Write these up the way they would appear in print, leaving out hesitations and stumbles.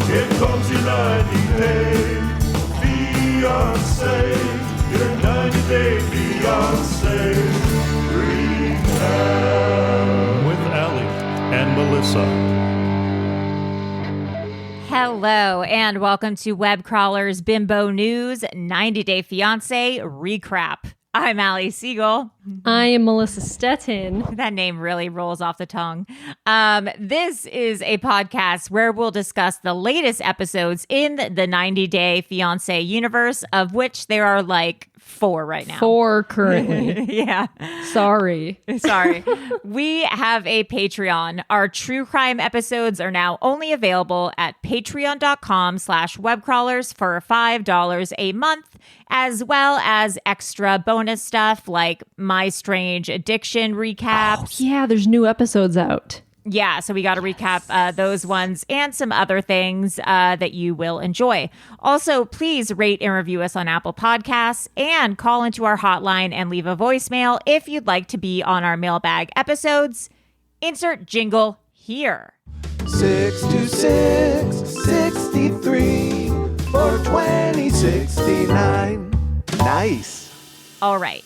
Here comes your 90-day fiancé. Your 90-day fiancé recap. With Allie and Melissa. Hello, and welcome to Webcrawler's Bimbo News 90-Day Fiancé Recap. I'm Allie Siegel. I am Melissa Stettin. That name really rolls off the tongue. This is a podcast where we'll discuss the latest episodes in the 90-Day Fiancé universe, of which there are like 4 right now. 4 currently. Yeah. Sorry. We have a Patreon. Our true crime episodes are now only available at patreon.com/webcrawlers for $5 a month, as well as extra bonus stuff like My Strange Addiction recaps. Oh, yeah, there's new episodes out. Yeah, so we got to recap those ones and some other things that you will enjoy. Also, please rate and review us on Apple Podcasts and call into our hotline and leave a voicemail if you'd like to be on our mailbag episodes. Insert jingle here. 626-63 for 2069. Nice. All right.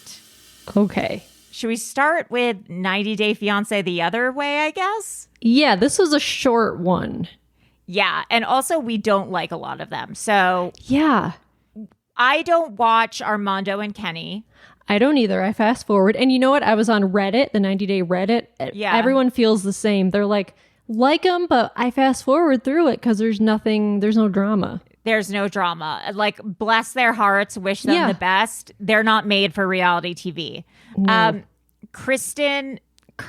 Okay. Should we start with 90-Day Fiancé the other way, I guess? Yeah, this was a short one. Yeah, and also we don't like a lot of them. So yeah, I don't watch Armando and Kenny. I don't either. I fast forward. And you know what? I was on Reddit, the 90-Day Reddit. Yeah. Everyone feels the same. They're like them, but I fast forward through it because there's no drama. There's no drama. Like, bless their hearts, wish them the best. They're not made for reality TV. No. Kirsten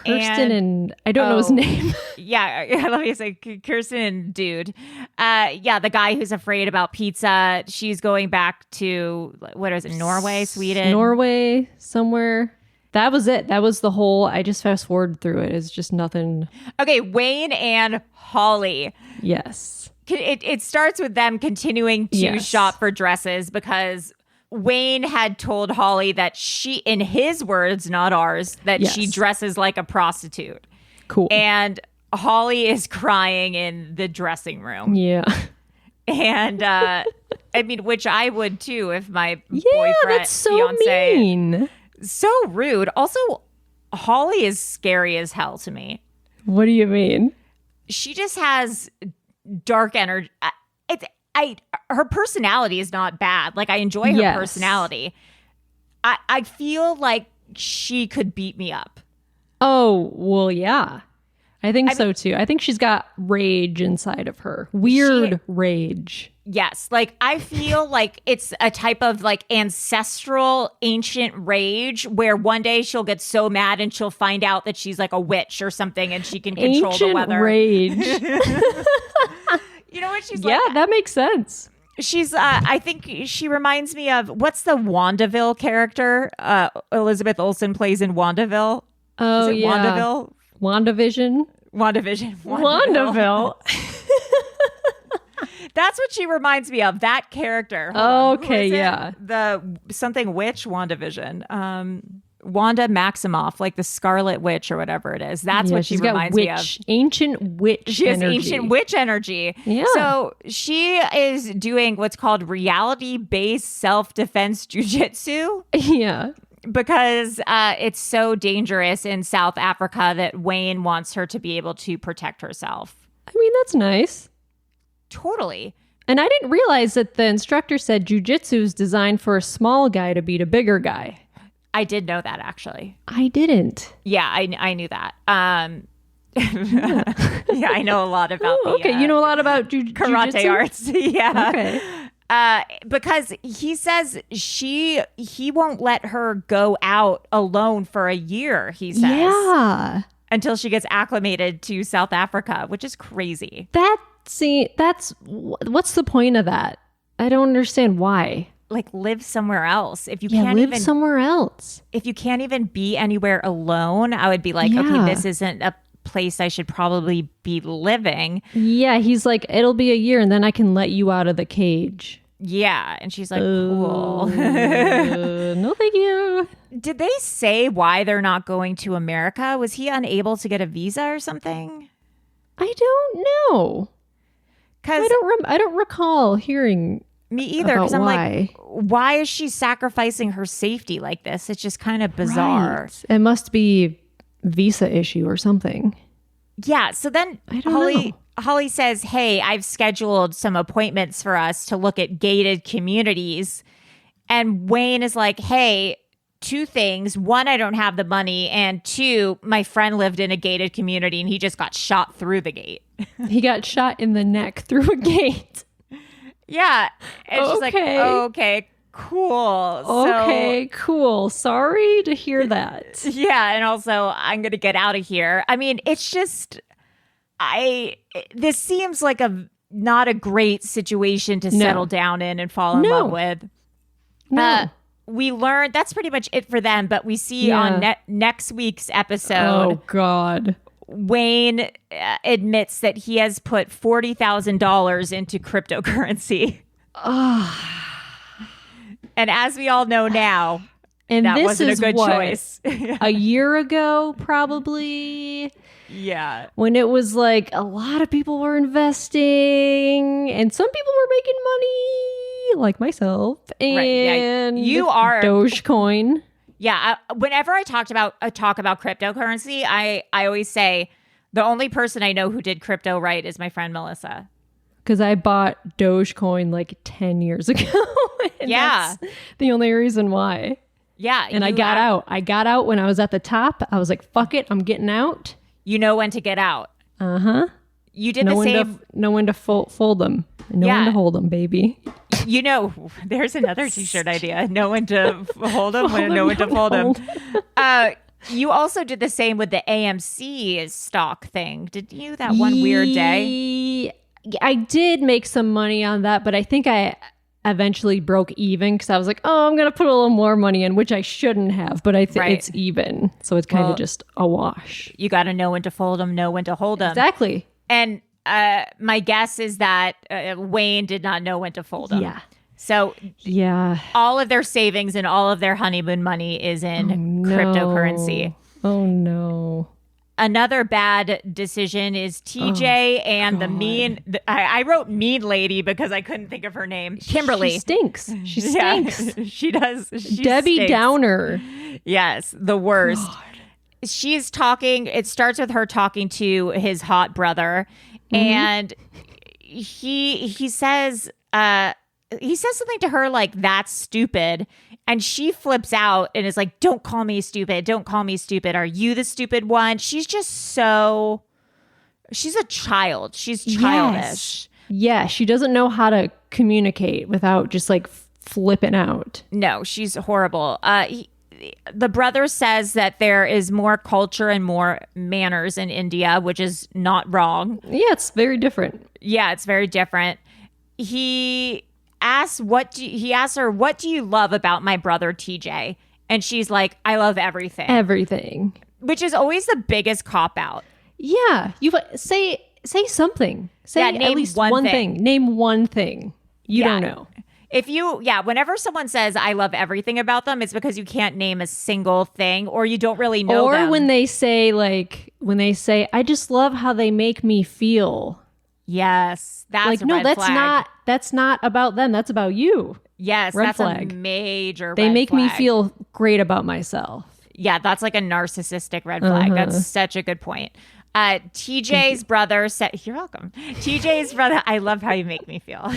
and I don't know his name. Yeah, let me say Kirsten and dude. Yeah, the guy who's afraid about pizza. She's going back to, what is it, Norway, Sweden? Norway, somewhere. That was it. That was the whole, I just fast forward through it. It's just nothing. Okay, Wayne and Holly. Yes. It starts with them continuing to shop for dresses because Wayne had told Holly that she, in his words, not ours, that she dresses like a prostitute. Cool. And Holly is crying in the dressing room. Yeah. And I mean, which I would too if my boyfriend, that's so fiance, mean. So rude. Also, Holly is scary as hell to me. What do you mean? She just has dark energy. Her personality is not bad. Like, I enjoy her personality. I feel like she could beat me up. Oh, well, yeah. I think so too. I think she's got rage inside of her. Weird rage. Yes. Like, I feel like it's a type of like ancestral ancient rage where one day she'll get so mad and she'll find out that she's like a witch or something and she can control ancient the weather. Rage. You know what she's like? Yeah, that makes sense. She's, I think she reminds me of, what's the Wandaville character? Elizabeth Olsen plays in Wandaville. Oh, is it yeah. Wandaville? WandaVision. Wandaville. That's what she reminds me of. That character. Okay, yeah. The something witch WandaVision. Wanda Maximoff, like the Scarlet Witch or whatever it is. That's what she reminds me of. Ancient witch She has energy. ancient witch energy. Yeah. So she is doing what's called reality-based self-defense jujitsu. Yeah. Because it's so dangerous in South Africa that Wayne wants her to be able to protect herself. I mean, that's nice. Totally. And I didn't realize that the instructor said jujitsu is designed for a small guy to beat a bigger guy. I did know that, actually. I didn't. Yeah, I knew that. Yeah, I know a lot about okay, you know a lot about karate jiu-jitsu? Arts. Yeah. Okay. Because he says he won't let her go out alone for a year, he says. Yeah. Until she gets acclimated to South Africa, which is crazy. What's the point of that? I don't understand why. Like, live somewhere else. If you somewhere else. If you can't even be anywhere alone, I would be like, okay, this isn't a place I should probably be living. Yeah, he's like, it'll be a year and then I can let you out of the cage. Yeah, and she's like, cool. No, thank you. Did they say why they're not going to America? Was he unable to get a visa or something? I don't know. Because I don't recall hearing me either. Because about I'm why. like, why is she sacrificing her safety like this? It's just kind of bizarre. Right. It must be visa issue or something. Yeah. So then I don't know. Holly says, hey, I've scheduled some appointments for us to look at gated communities. And Wayne is like, hey, two things. One, I don't have the money. And two, my friend lived in a gated community and he just got shot through the gate. He got shot in the neck through a gate. Yeah. And she's like, okay, cool. Okay, cool. Sorry to hear that. Yeah. And also, I'm going to get out of here. I mean, it's just, this seems like not a great situation to settle down in and fall in love with. No. We learned that's pretty much it for them, but we see on next week's episode. Oh, God. Wayne admits that he has put $40,000 into cryptocurrency. And as we all know now, and that this wasn't is a good choice. A year ago, probably. Yeah. When it was like a lot of people were investing and some people were making money, like myself. And Right, yeah. You are Dogecoin. Yeah, whenever I talk about cryptocurrency, I always say the only person I know who did crypto right is my friend Melissa. Because I bought Dogecoin like 10 years ago. And Yeah. that's the only reason why. Yeah. And I got out. I got out when I was at the top. I was like, fuck it, I'm getting out. You know when to get out. Uh-huh. You did the same. Know when to fold them. Know when to hold them, baby. You know, there's another t-shirt idea. Know when to hold them, know when to fold them. You also did the same with the AMC stock thing. Did you that one weird day? I did make some money on that, but I think I eventually broke even because I was like, oh, I'm going to put a little more money in, which I shouldn't have, but I think it's even. So it's kind of just a wash. You got to know when to fold them, know when to hold them. Exactly. And my guess is that Wayne did not know when to fold them. Yeah. So yeah, all of their savings and all of their honeymoon money is in cryptocurrency. Oh, no. Another bad decision is TJ and the mean. I wrote mean lady because I couldn't think of her name. Kimberly. She stinks. She stinks. Yeah, she does. She Debbie stinks. Downer. Yes, the worst. God. She's talking. It starts with her talking to his hot brother, and he says something to her like, "That's stupid." And she flips out and is like, don't call me stupid. Don't call me stupid. Are you the stupid one? She's just she's a child. She's childish. Yeah, she doesn't know how to communicate without just like flipping out. No, she's horrible. The brother says that there is more culture and more manners in India, which is not wrong. Yeah, it's very different. Yeah, it's very different. He asks her, what do you love about my brother TJ? And she's like, I love everything. Everything. Which is always the biggest cop out. Yeah. You say something. Say at least one thing. Name one thing. You don't know. Whenever someone says I love everything about them, it's because you can't name a single thing or you don't really know them. Or when they say I just love how they make me feel. Yes, that's like, a no, red that's flag. that's not about them. That's about you. Yes, red that's flag. A major They red make flag. me feel great about myself. Yeah, that's like a narcissistic red flag. That's such a good point. TJ's brother said, you're welcome. TJ's brother, I love how you make me feel. Bye.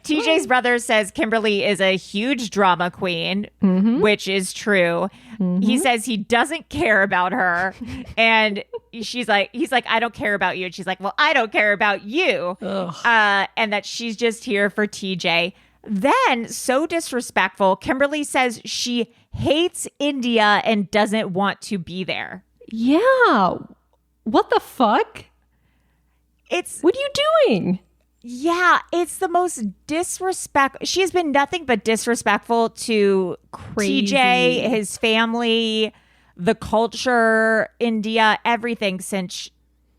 TJ's brother says Kimberly is a huge drama queen, which is true. He says he doesn't care about her. And he's like, I don't care about you. And she's like, well, I don't care about you. And that she's just here for TJ. Then, so disrespectful, Kimberly says she hates India and doesn't want to be there. Yeah. What the fuck? What are you doing? Yeah, it's the most disrespect. She has been nothing but disrespectful to TJ, his family, the culture, India, everything since,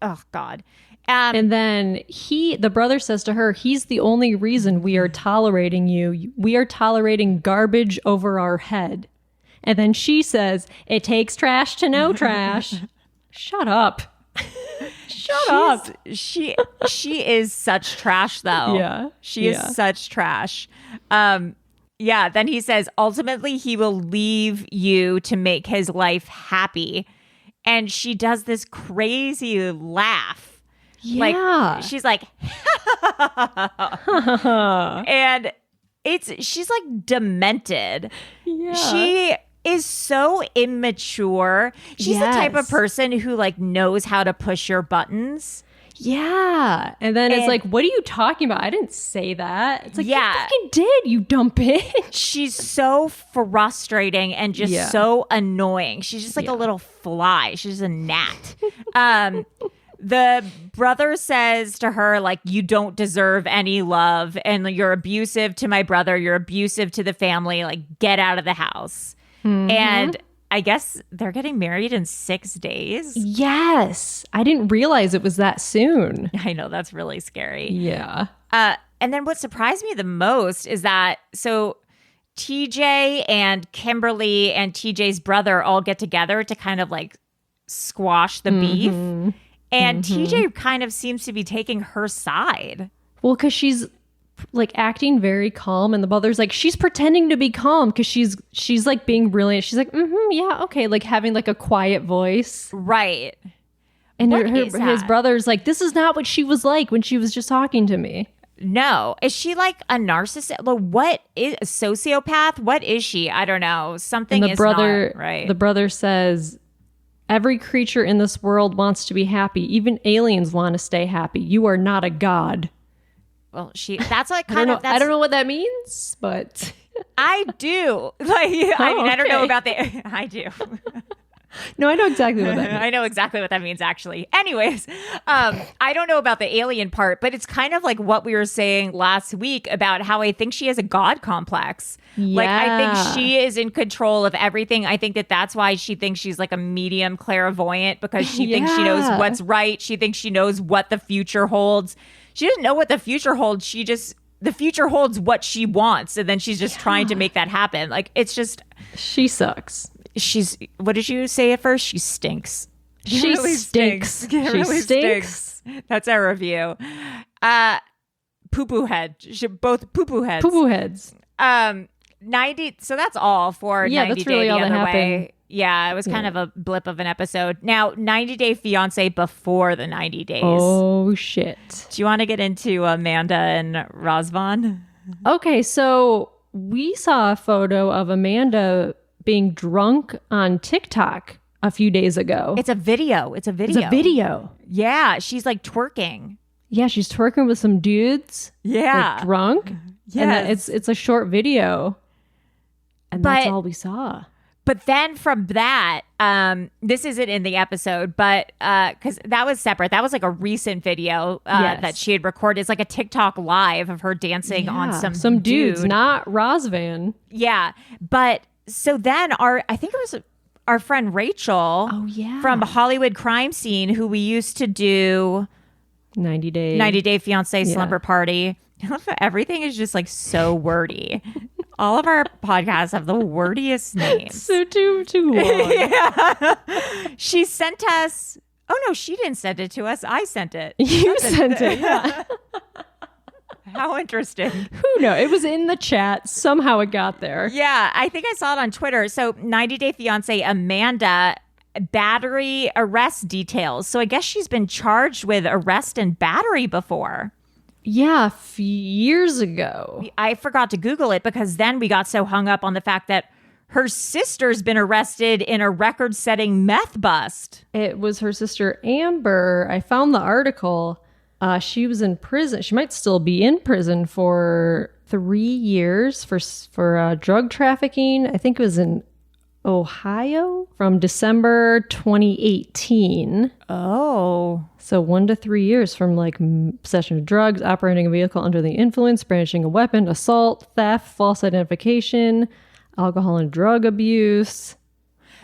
oh God. And then the brother says to her, he's the only reason we are tolerating you. We are tolerating garbage over our head. And then she says, it takes trash to know trash. Shut up. Shut up. She is such trash, though. Yeah. She is such trash. Yeah. Then he says, ultimately, he will leave you to make his life happy. And she does this crazy laugh. Yeah. Like, she's like, and she's like demented. Yeah. She is so immature. She's the type of person who like knows how to push your buttons. Yeah. And then it's like, what are you talking about? I didn't say that. It's like, you fucking did, you dumb bitch. She's so frustrating and just so annoying. She's just like a little fly. She's just a gnat. The brother says to her, like, you don't deserve any love and you're abusive to my brother. You're abusive to the family. Like, get out of the house. And I guess they're getting married in 6 days. Yes. I didn't realize it was that soon. I know, that's really scary. Yeah. And then what surprised me the most is that, so TJ and Kimberly and TJ's brother all get together to kind of like squash the beef. And TJ kind of seems to be taking her side. Well, because she's like acting very calm, and the brother's like, she's pretending to be calm because she's like being brilliant. She's like, yeah, okay, like having like a quiet voice, right? And his brother's like, this is not what she was like when she was just talking to me. No, is she like a narcissist? Like, what is a sociopath? What is she? I don't know. Something is not right. The brother says, every creature in this world wants to be happy. Even aliens want to stay happy. You are not a god. Well, that's like kind of. I don't know what that means, but I do. Like, I mean, I don't know about I do. No, I know exactly what that means. I know exactly what that means, actually. Anyways, I don't know about the alien part, but it's kind of like what we were saying last week about how I think she has a god complex. Yeah. Like, I think she is in control of everything. I think that's why she thinks she's like a medium clairvoyant, because she thinks she knows what's right. She thinks she knows what the future holds. She doesn't know what the future holds. The future holds what she wants, and then she's just trying to make that happen. Like, it's just... She sucks. What did you say at first? She stinks. She really stinks. She really stinks. That's our review. Poo-poo head. Both poo-poo heads. Poo-poo heads. 90. So that's all for 90 that's Day really the all that Other happened. Way. Yeah, it was kind of a blip of an episode. Now, 90 Day Fiancé before the 90 days. Oh, shit. Do you want to get into Amanda and Razvan? Okay, so we saw a photo of Amanda being drunk on TikTok a few days ago. It's a video. It's a video. Yeah, she's like twerking. Yeah, she's twerking with some dudes. Yeah. Like, drunk. Yeah. And it's a short video. And that's all we saw. But then from that, this isn't in the episode, but because that was separate. That was like a recent video that she had recorded. It's like a TikTok live of her dancing on some dudes, dude. not Razvan. Yeah. But so then I think it was our friend Rachel from Hollywood Crime Scene, who we used to do 90 Day Fiancé Slumber Party. Everything is just like so wordy. All of our podcasts have the wordiest names. So too long. Yeah. She sent us. Oh no, she didn't send it to us. I sent it. You sent it. Yeah. How interesting. Who knows? It was in the chat. Somehow it got there. Yeah, I think I saw it on Twitter. So 90 Day Fiancé Amanda battery arrest details. So I guess she's been charged with arrest and battery before. Yeah, a few years ago. I forgot to Google it because then we got so hung up on the fact that her sister's been arrested in a record-setting meth bust. It was her sister Amber. I found the article. She was in prison. She might still be in prison for 3 years for drug trafficking. I think it was in Ohio from December 2018. Oh. So 1 to 3 years from like possession of drugs, operating a vehicle under the influence, brandishing a weapon, assault, theft, false identification, alcohol and drug abuse.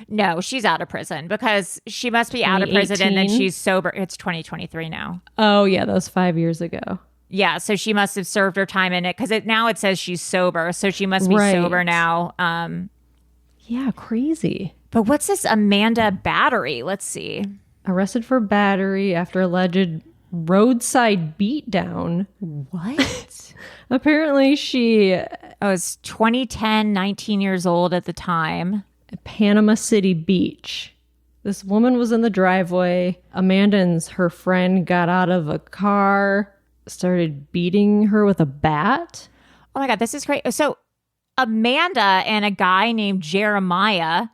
No, she's out of prison because she must be out of prison and then she's sober. It's 2023 now. Oh, yeah, that was 5 years ago. Yeah, so she must have served her time in it because now it says she's sober. So she must be sober now. Yeah, crazy. But what's this Amanda battery? Let's see. arrested for battery after alleged roadside beatdown. What? Apparently she was 2010, 19 years old at the time. Panama City Beach. This woman was in the driveway. Amanda and her friend got out of a car, started beating her with a bat. Oh my God, this is great. So Amanda and a guy named Jeremiah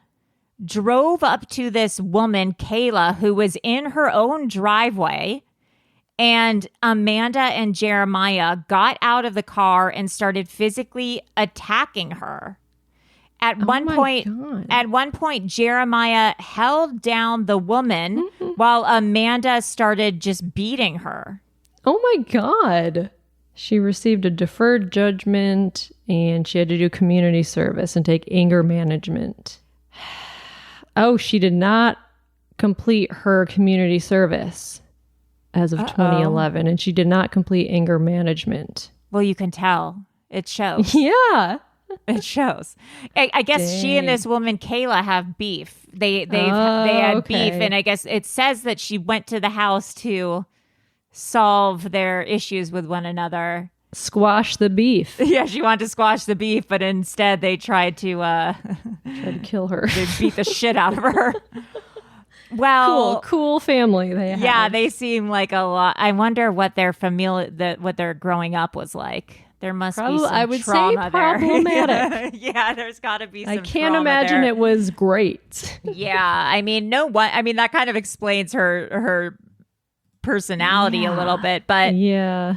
drove up to this woman, Kayla, who was in her own driveway. And Amanda and Jeremiah got out of the car and started physically attacking her. At one point, Jeremiah held down the woman while Amanda started just beating her. Oh my God. She received a deferred judgment and she had to do community service and take anger management. Oh, she did not complete her community service as of 2011, and she did not complete anger management. Well, you can tell. It shows. Yeah. It shows. I guess she and this woman, Kayla, have beef. They had beef, and I guess it says that she went to the house to solve their issues with one another. Squash the beef. Yeah, she wanted to squash the beef, but instead they tried to kill her. They beat the shit out of her. Well, cool family they have. Yeah, they seem like a lot. I wonder what their what their growing up was like. There must be some I would trauma say problematic. Yeah, there's got to be some I can't imagine there. It was great. Yeah, I mean, that kind of explains her personality a little bit, but yeah.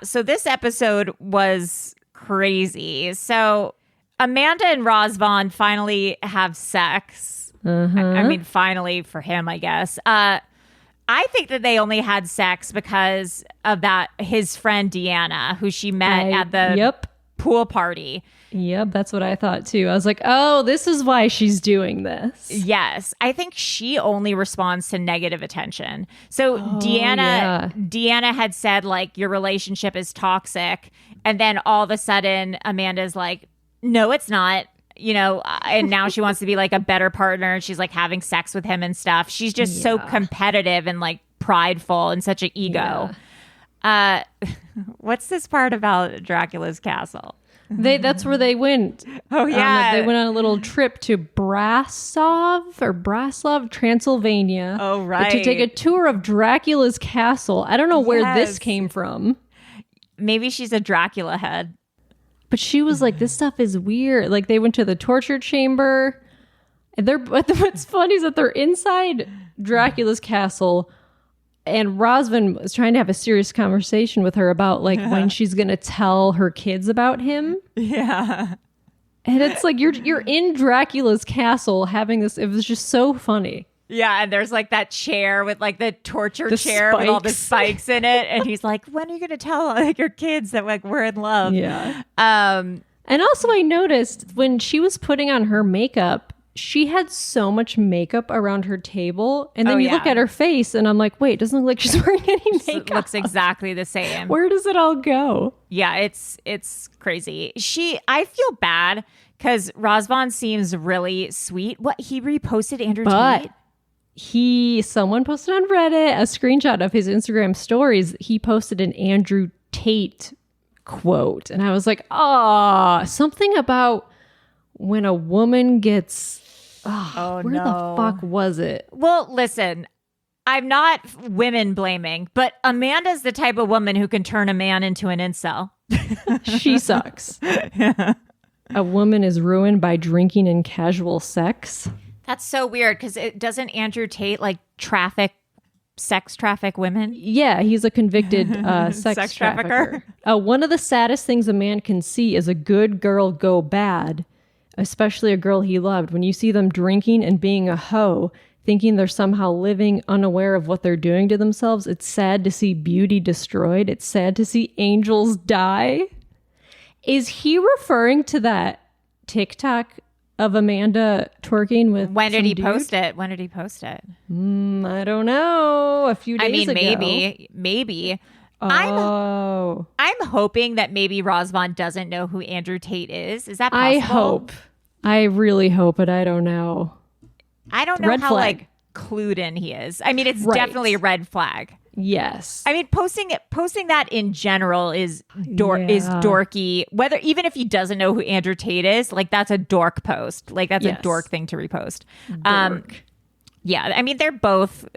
So this episode was crazy. So Amanda and Razvan finally have sex. I mean, finally for him, I guess. I think that they only had sex because of his friend Deanna, who she met at the pool party. Yep, that's what I thought too. I was like, oh, this is why she's doing this. Yes. I think she only responds to negative attention. So Deanna had said, like, your relationship is toxic. And then all of a sudden, Amanda's like, no, it's not. And now she wants to be like a better partner. And she's like having sex with him and stuff. She's just so competitive and like prideful and such an ego. Yeah. What's this part about Dracula's castle? That's where they went. Oh yeah, they went on a little trip to Brasov, Transylvania. Oh right, to take a tour of Dracula's castle. I don't know where this came from. Maybe she's a Dracula head. But she was like, this stuff is weird. Like, they went to the torture chamber. And what's funny is that they're inside Dracula's castle. And Razvan was trying to have a serious conversation with her about, like, when she's going to tell her kids about him. Yeah. And it's like, you're in Dracula's castle having this. It was just so funny. Yeah, and there's like that chair with like the torture chair spikes. with all the spikes in it, and he's like, "When are you gonna tell like your kids that like we're in love?" Yeah. And also, I noticed when she was putting on her makeup, she had so much makeup around her table, and then you look at her face, and I'm like, "Wait, it doesn't look like she's wearing any makeup." It looks exactly the same. Where does it all go? Yeah, it's crazy. I feel bad because Razvan seems really sweet. What, he reposted Andrew Tate? Someone posted on Reddit a screenshot of his Instagram stories. He posted an Andrew Tate quote. And I was like, something about when a woman gets, where the fuck was it? Well, listen, I'm not women blaming, but Amanda's the type of woman who can turn a man into an incel. She sucks. A woman is ruined by drinking and casual sex. That's so weird because it doesn't Andrew Tate like sex traffic women? Yeah, he's a convicted sex trafficker. One of the saddest things a man can see is a good girl go bad, especially a girl he loved. When you see them drinking and being a hoe, thinking they're somehow living unaware of what they're doing to themselves, it's sad to see beauty destroyed. It's sad to see angels die. Is he referring to that TikTok of Amanda twerking with When did he dude? post it? I I don't know. A few days ago. Maybe. Oh. I'm hoping that maybe Razvan doesn't know who Andrew Tate is. Is that possible? I really hope, but I don't know. I don't know Red how flag. clued in he is. I mean, it's Right. definitely a red flag. Yes. I mean, posting that in general is dorky. Whether even if he doesn't know who Andrew Tate is, like that's a dork post. Like that's a dork thing to repost. Dork. Yeah, I mean they're both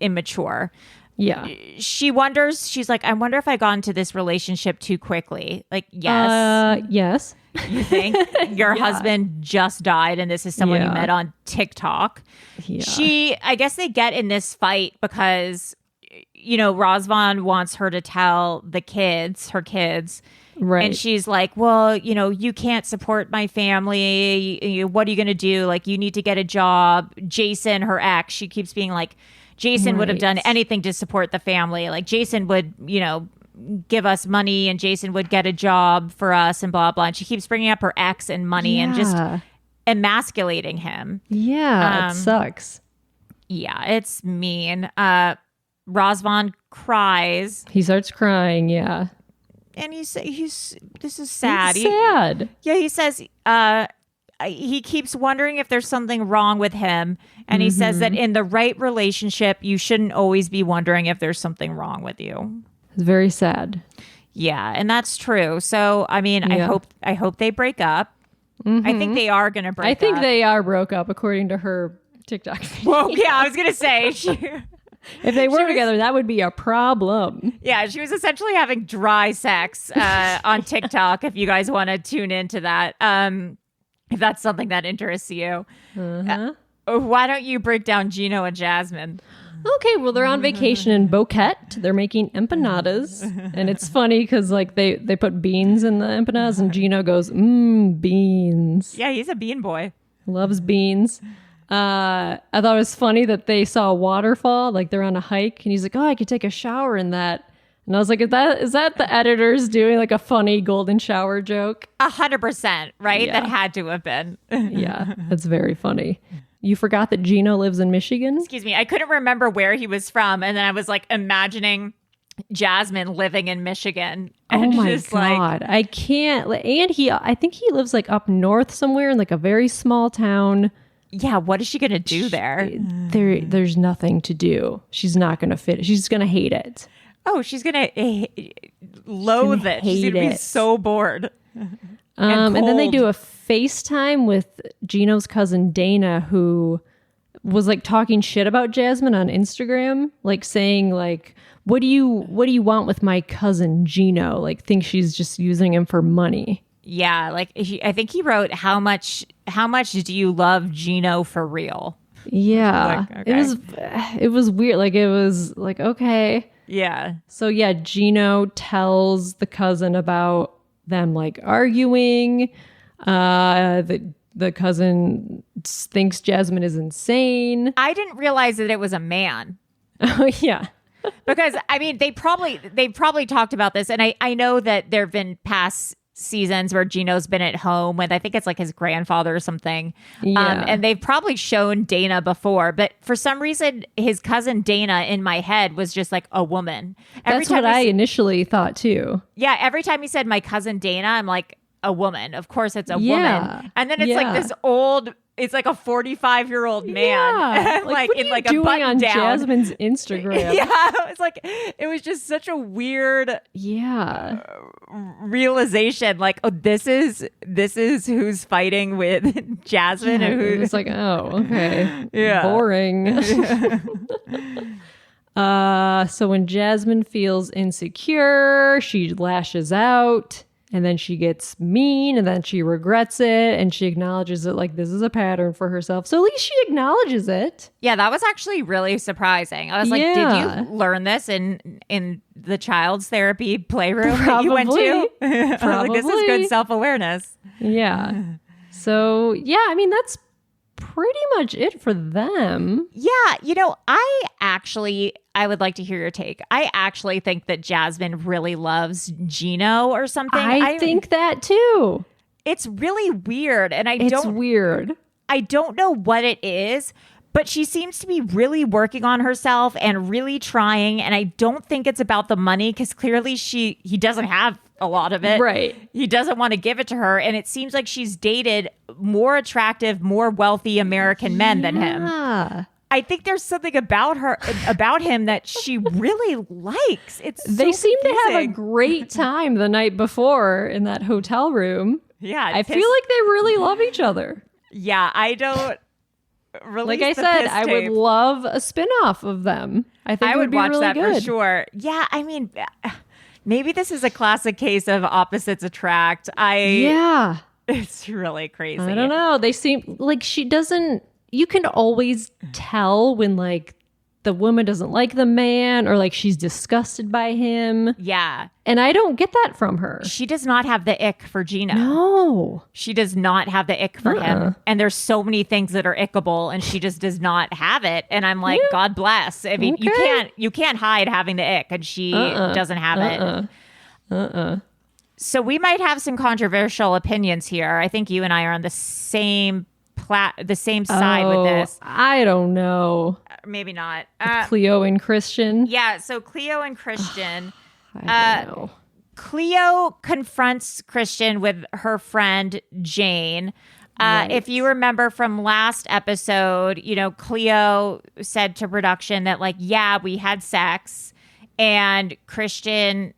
immature. Yeah. She wonders. She's like, I wonder if I got into this relationship too quickly. Like, yes. Yes. You think your husband just died and this is someone you met on TikTok? Yeah. I guess they get in this fight because, Razvan wants her to tell her kids. Right. And she's like, well, you can't support my family. What are you going to do? Like, you need to get a job. Jason, her ex, she keeps being like, Jason would have done anything to support the family. Like, Jason would, give us money and Jason would get a job for us and blah, blah. And she keeps bringing up her ex and money and just emasculating him. Yeah, it sucks. Yeah, it's mean. Razvan cries. He starts crying, yeah. And this is sad. He's sad. He says he keeps wondering if there's something wrong with him. And he says that in the right relationship, you shouldn't always be wondering if there's something wrong with you. It's very sad. Yeah, and that's true. So, I mean, I hope they break up. I think they are going to break up. I think they are broke up, according to her TikTok video. Well, yeah, I was going to say. If they were together, that would be a problem. Yeah, she was essentially having dry sex on TikTok, if you guys want to tune into that. If that's something that interests you. Why don't you break down Gino and Jasmine? Okay, well, they're on vacation in Boquete. They're making empanadas. And it's funny because like they put beans in the empanadas and Gino goes, beans. Yeah, he's a bean boy. Loves beans. I thought it was funny that they saw a waterfall, like they're on a hike, and he's like, oh, I could take a shower in that. And I was like, is that the editors doing like a funny golden shower joke? 100%, right? Yeah. That had to have been. Yeah, that's very funny. You forgot that Gino lives in Michigan? Excuse me. I couldn't remember where he was from. And then I was like imagining Jasmine living in Michigan. And Oh my just God. I can't. And I think he lives like up north somewhere in like a very small town. Yeah, what is she going to do there? There's nothing to do. She's not going to fit. She's going to hate it. Oh, she's going to loathe it. She's going to be so bored. And then they do a FaceTime with Gino's cousin Dana, who was like talking shit about Jasmine on Instagram, like saying like, what do you want with my cousin Gino? Like, think she's just using him for money. Yeah, like I think he wrote, how much do you love Gino for real? Yeah. Like, okay. It was weird. Like, it was like, okay. Yeah. So yeah, Gino tells the cousin about them like arguing. The cousin thinks Jasmine is insane. I didn't realize that it was a man. Oh yeah. Because I mean, they probably talked about this, and I know that there have been past seasons where Gino's been at home with, I think it's like his grandfather or something. Yeah. And they've probably shown Dana before, but for some reason his cousin Dana in my head was just like a woman. That's what I initially thought too. Yeah, every time he said my cousin Dana, I'm like, a woman. Of course it's a Yeah. woman. And then it's like this old, it's like a 45-year-old man. Yeah. like what in are like you a doing button on down. Jasmine's Instagram? Yeah, it's like, it was just such a weird realization. Like, oh, this is who's fighting with Jasmine. Yeah, And who, it's like, oh, okay. Yeah. Boring. So when Jasmine feels insecure, she lashes out. And then she gets mean, and then she regrets it, and she acknowledges it like this is a pattern for herself. So at least she acknowledges it. yeah, that was actually really surprising. I was like, Yeah. did you learn this in the child's therapy playroom that you went to? Like, this is good Probably. self-awareness. Yeah. So yeah, I mean that's pretty much it for them. Yeah, I would like to hear your take. I actually think that Jasmine really loves Gino or something. I think that too. it's really weird, and It's weird. I don't know what it is, but she seems to be really working on herself and really trying. And I don't think it's about the money, because clearly he doesn't have a lot of it. Right. He doesn't want to give it to her. And it seems like she's dated more attractive, more wealthy American men than him. Ah. I think there's something about him that she really likes. They seem to have a confusing. great time the night before in that hotel room. Yeah. I feel like they really love each other. Yeah, I don't. Like I said, I would love a spin-off of them. I think I it would be watch really that good. for sure. Yeah, I mean, maybe this is a classic case of opposites attract. Yeah. It's really crazy. I don't know. They seem like she doesn't. You can always tell when like the woman doesn't like the man or like she's disgusted by him. Yeah. And I don't get that from her. She does not have the ick for Gino. No. She does not have the ick for him. And there's so many things that are ickable and she just does not have it. And I'm like, God bless. I mean, you can't hide having the ick and she doesn't have it. So we might have some controversial opinions here. I think you and I are on the same side with this. I don't know. Maybe not. Cleo and Christian. Yeah, so Cleo and Christian. I don't know. Cleo confronts Christian with her friend Jane. If you remember from last episode, Cleo said to production that like, yeah, we had sex, and Christian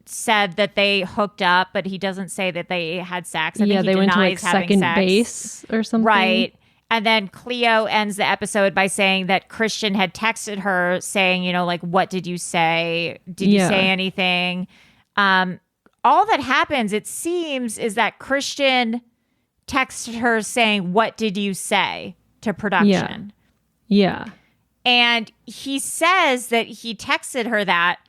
said that they hooked up, but he doesn't say that they had sex. I think he they went to like denies having second sex. base or something. Right. And then Cleo ends the episode by saying that Christian had texted her saying, like, what did you say? Did you say anything? All that happens, it seems, is that Christian texted her saying, what did you say to production? Yeah. And he says that he texted her that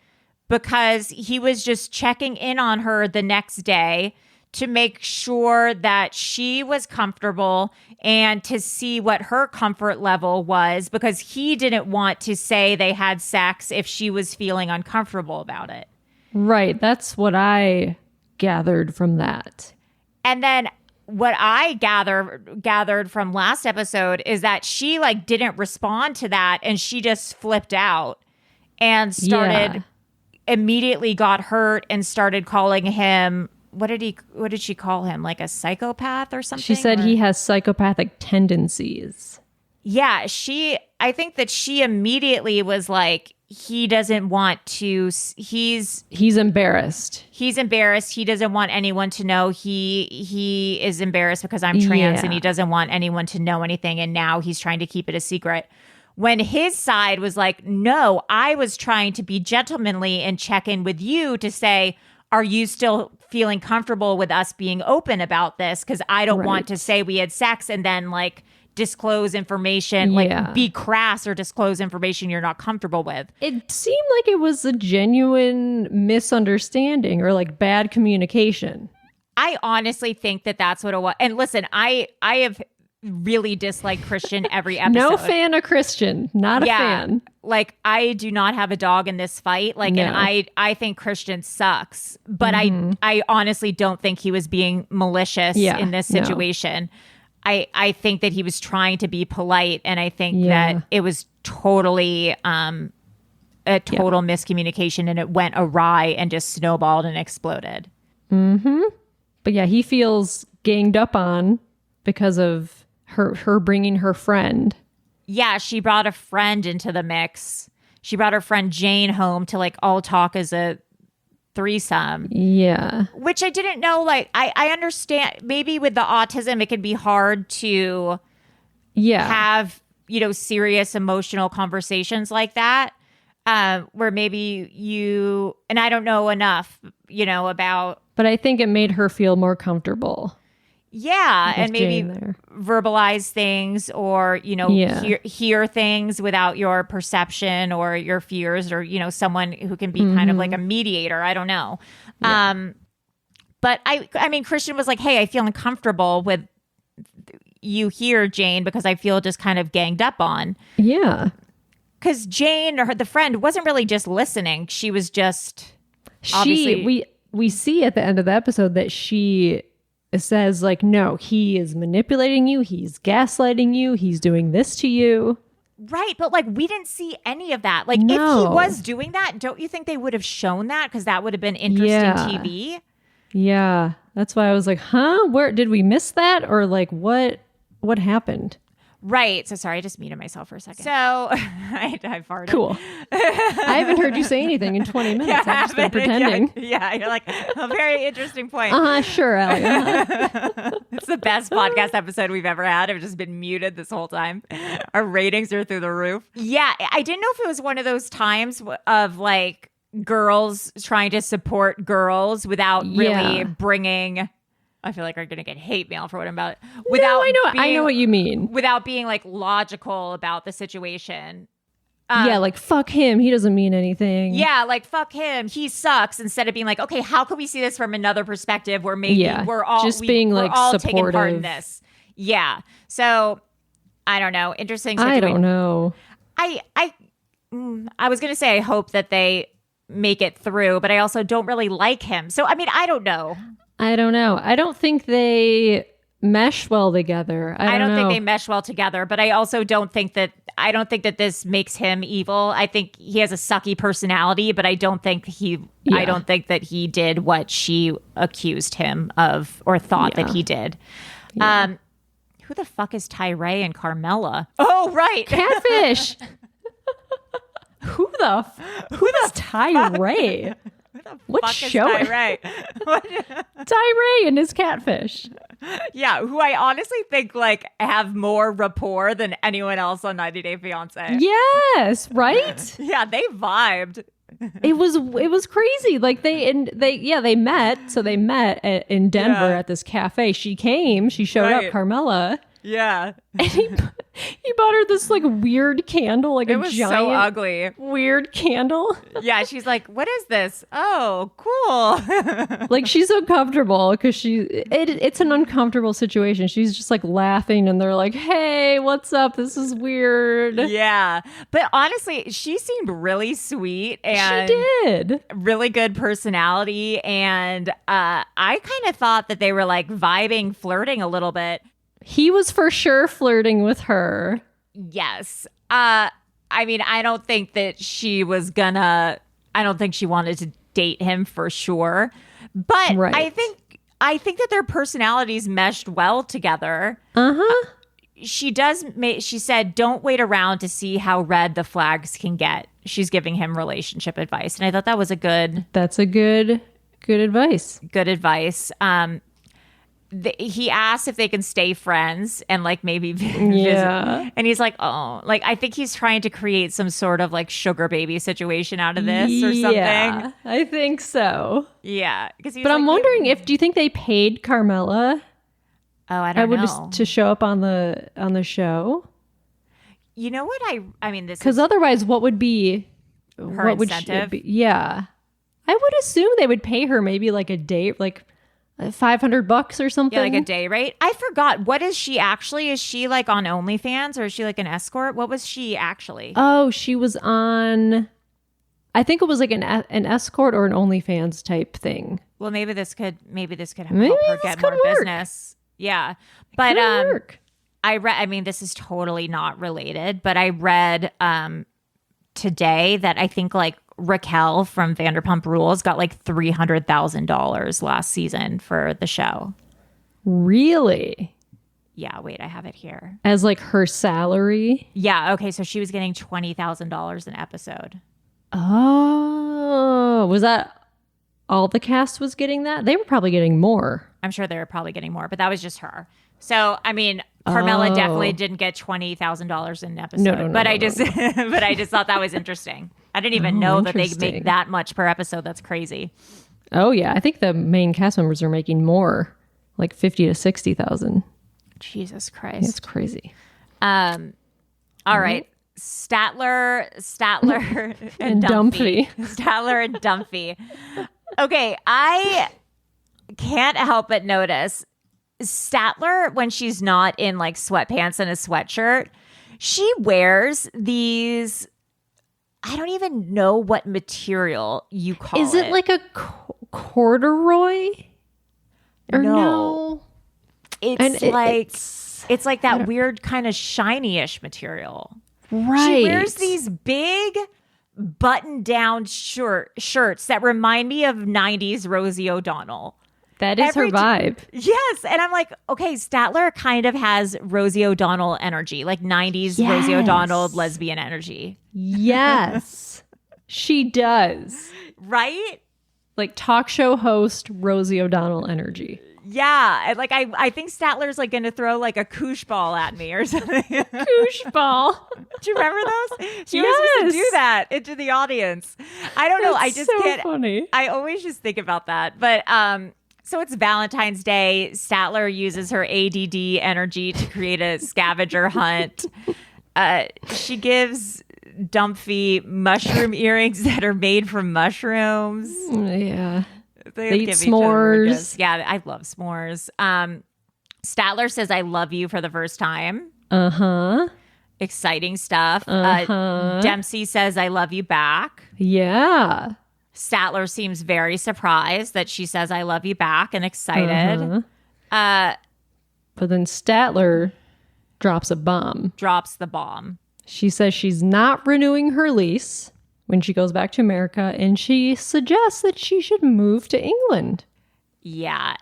because he was just checking in on her the next day to make sure that she was comfortable and to see what her comfort level was, because he didn't want to say they had sex if she was feeling uncomfortable about it. Right. That's what I gathered from that. And then what I gathered from last episode is that she like didn't respond to that and she just flipped out and started immediately got hurt and started calling him, what did she call him? Like a psychopath or something? She said he has psychopathic tendencies. Yeah, I think that she immediately was like, he doesn't want to, he's embarrassed. He's embarrassed. He doesn't want anyone to know he is embarrassed because I'm trans and he doesn't want anyone to know anything. And now he's trying to keep it a secret. When his side was like, no, I was trying to be gentlemanly and check in with you to say, are you still feeling comfortable with us being open about this? Because I don't want to say we had sex and then like disclose information, like be crass or disclose information you're not comfortable with. It seemed like it was a genuine misunderstanding or like bad communication. I honestly think that that's what it was. And listen, I have really disliked Christian every episode. No fan of Christian. Not a fan. Like, I do not have a dog in this fight. Like, and I think Christian sucks. But I honestly don't think he was being malicious in this situation. I think that he was trying to be polite, and I think that it was totally a total miscommunication, and it went awry and just snowballed and exploded. Mm-hmm. But yeah, he feels ganged up on because of her bringing her friend. Yeah, she brought a friend into the mix. She brought her friend Jane home to like all talk as a threesome. Yeah. Which I didn't know. Like, I understand maybe with the autism, it can be hard to have, serious emotional conversations like that. Where maybe you, and I don't know enough, about. But I think it made her feel more comfortable. Yeah, and maybe verbalize things or, hear things without your perception or your fears or, someone who can be kind of like a mediator. I don't know. Yeah. But I mean, Christian was like, hey, I feel uncomfortable with you here, Jane, because I feel just kind of ganged up on. Yeah. Because Jane, or the friend, wasn't really just listening. She was just we see at the end of the episode that she says like, no, he is manipulating you. He's gaslighting you. He's doing this to you. Right. But like, we didn't see any of that. Like if he was doing that, don't you think they would have shown that? Because that would have been interesting TV. Yeah. That's why I was like, huh? Where did we miss that? Or like what happened? Right. So sorry, I just muted myself for a second. So I farted. Cool. I haven't heard you say anything in 20 minutes. I've just been pretending. Yeah, you're like, a very interesting point. Sure, Allie. It's the best podcast episode we've ever had. I've just been muted this whole time. Our ratings are through the roof. Yeah, I didn't know if it was one of those times of like girls trying to support girls without really bringing... I feel like I'm going to get hate mail for what I'm about. I know what you mean. Without being like logical about the situation. Like fuck him. He doesn't mean anything. Yeah, like fuck him. He sucks. Instead of being like, okay, how can we see this from another perspective where maybe we're all being we're like all supportive. taking part in this. Yeah. So I don't know. Interesting situation. I don't know. I was going to say I hope that they make it through, but I also don't really like him. So I mean, I don't know. I don't know. I don't think they mesh well together. I don't think they mesh well together, but I also don't think that this makes him evil. I think he has a sucky personality, but I don't think that he did what she accused him of or thought that he did. Yeah. Who the fuck is Tyree and Carmela? Oh, right. Catfish. Who's Tyree? What show? Tyree? Tyree and his catfish. Yeah, who I honestly think like have more rapport than anyone else on 90 Day Fiancé. Yes, right? Yeah, they vibed. It was crazy. Like they met. So they met in Denver at this cafe. She showed up, Carmela. Yeah. And he bought her this like weird candle, like it a was giant, so ugly, weird candle. Yeah, she's like, "What is this? Oh, cool." Like she's uncomfortable because it's an uncomfortable situation. She's just like laughing, and they're like, "Hey, what's up? This is weird." Yeah, but honestly, she seemed really sweet and she did really good personality, and I kind of thought that they were like vibing, flirting a little bit. He was for sure flirting with her. Yes. I mean, I don't think that she wanted to date him for sure. But I think that their personalities meshed well together. Uh-huh. She said, don't wait around to see how red the flags can get. She's giving him relationship advice. And I thought that was that's a good advice. Good advice. He asked if they can stay friends and like maybe visit. And he's like, oh, like I think he's trying to create some sort of like sugar baby situation out of this or something. Yeah, I think so. Yeah, but I'm wondering do you think they paid Carmela? Oh, I don't know. To show up on the show. You know what I mean this because otherwise, what would be her incentive? Yeah, I would assume they would pay her maybe like a day, like $500 or something. Yeah, like a day rate. I forgot. What is she actually? Is she like on OnlyFans or is she like an escort? What was she actually? Oh, she was on. I think it was like an escort or an OnlyFans type thing. Well, maybe this could help her get more business. Yeah, but I read. I mean, this is totally not related, but I read today that I think like Raquel from Vanderpump Rules got like $300,000 last season for the show. Really? Yeah, wait, I have it here. As like her salary? Yeah, okay, so she was getting $20,000 an episode. Oh, was that all the cast was getting that? They were probably getting more. I'm sure they were probably getting more, but that was just her. So, I mean, Carmela definitely didn't get $20,000 an episode. No, but I just thought that was interesting. I didn't even know that they make that much per episode. That's crazy. Oh yeah, I think the main cast members are making more, like 50 to 60,000. Jesus Christ, it's crazy. All right, Statler, and Dumphy. Statler and Dumphy. Okay, I can't help but notice Statler when she's not in like sweatpants and a sweatshirt. She wears these. I don't even know what material you call it. Is it like a corduroy? Or no? It's like that weird kind of shiny-ish material. Right. She wears these big button-down shirts that remind me of 90s Rosie O'Donnell. That is her vibe. Yes. And I'm like, okay, Statler kind of has Rosie O'Donnell energy, like 90s Rosie O'Donnell lesbian energy. Yes, she does. Right? Like talk show host Rosie O'Donnell energy. Yeah. And like, I think Statler's like going to throw like a koosh ball at me or something. Koosh ball. Do you remember those? She always used to do that into the audience. I don't know. I just so can't. Funny. I always just think about that. But, so it's Valentine's Day. Statler uses her ADD energy to create a scavenger hunt. She gives Dumphy mushroom earrings that are made from mushrooms. Yeah. They eat give each other s'mores. gifts. Yeah, I love s'mores. Statler says, I love you for the first time. Uh-huh. Exciting stuff. Uh-huh. Dempsey says, I love you back. Yeah. Statler seems very surprised that she says, I love you back and excited. But then Statler drops a bomb. Drops the bomb. She says she's not renewing her lease when she goes back to America, and she suggests that she should move to England. Yes.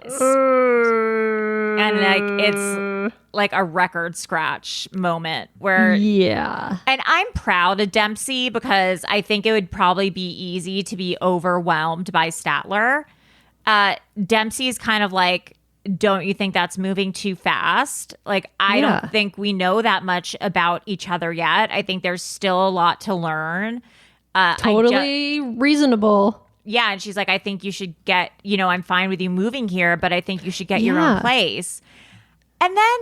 And like it's like a record scratch moment where Yeah. And I'm proud of Dempsey because I think it would probably be easy to be overwhelmed by Statler. Dempsey is kind of like, don't you think that's moving too fast? Like, I don't think we know that much about each other yet. I think there's still a lot to learn. Totally reasonable. Yeah, and she's like, I think you should get, I'm fine with you moving here, but I think you should get your own place. And then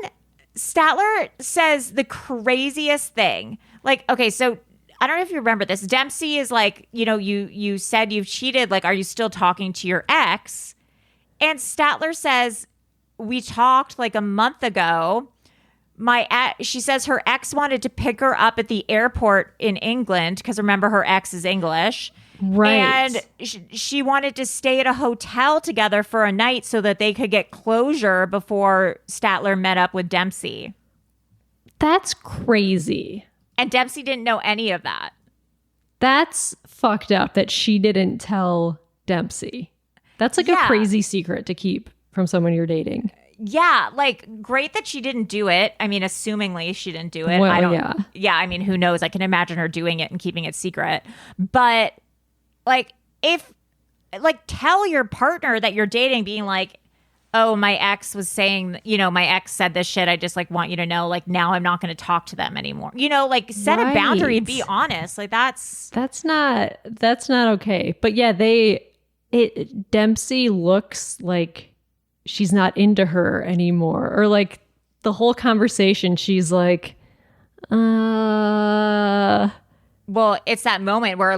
Statler says the craziest thing. Like, okay, so I don't know if you remember this. Dempsey is like, you said you've cheated. Like, are you still talking to your ex? And Statler says, we talked like a month ago. She says her ex wanted to pick her up at the airport in England because remember her ex is English. Right. And she wanted to stay at a hotel together for a night so that they could get closure before Statler met up with Dempsey. That's crazy. And Dempsey didn't know any of that. That's fucked up that she didn't tell Dempsey. That's like a crazy secret to keep from someone you're dating. Yeah, like great that she didn't do it. I mean, assumingly she didn't do it. Well, I don't, yeah. Yeah, I mean, who knows? I can imagine her doing it and keeping it secret. But like tell your partner that you're dating being like, oh, my ex was saying, my ex said this shit. I just like want you to know, like now I'm not going to talk to them anymore. Like set a boundary and be honest. Like that's not okay. But yeah, Dempsey looks like she's not into her anymore, or like the whole conversation she's like well, it's that moment where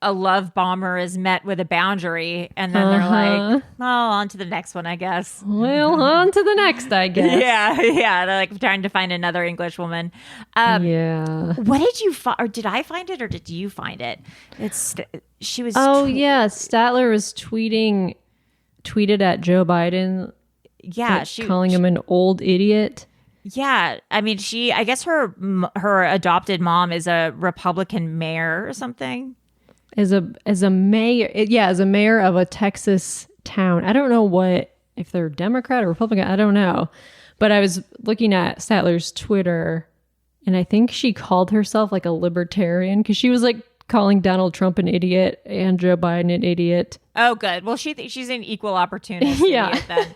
a love bomber is met with a boundary and then they're like, oh, on to the next one, I guess. Well, on to the next, I guess. Yeah, they're like trying to find another English woman. Yeah. What did you find, or did I find it, or did you find it? She was yeah, Statler was tweeted at Joe Biden. Yeah, calling him an old idiot. Yeah, I mean, I guess her adopted mom is a Republican mayor or something. As a mayor, as a mayor of a Texas town. I don't know if they're Democrat or Republican. I don't know, but I was looking at Statler's Twitter, and I think she called herself like a libertarian because she was like calling Donald Trump an idiot and Joe Biden an idiot. Oh, good. Well, she's an equal opportunist. Yeah. Idiot then.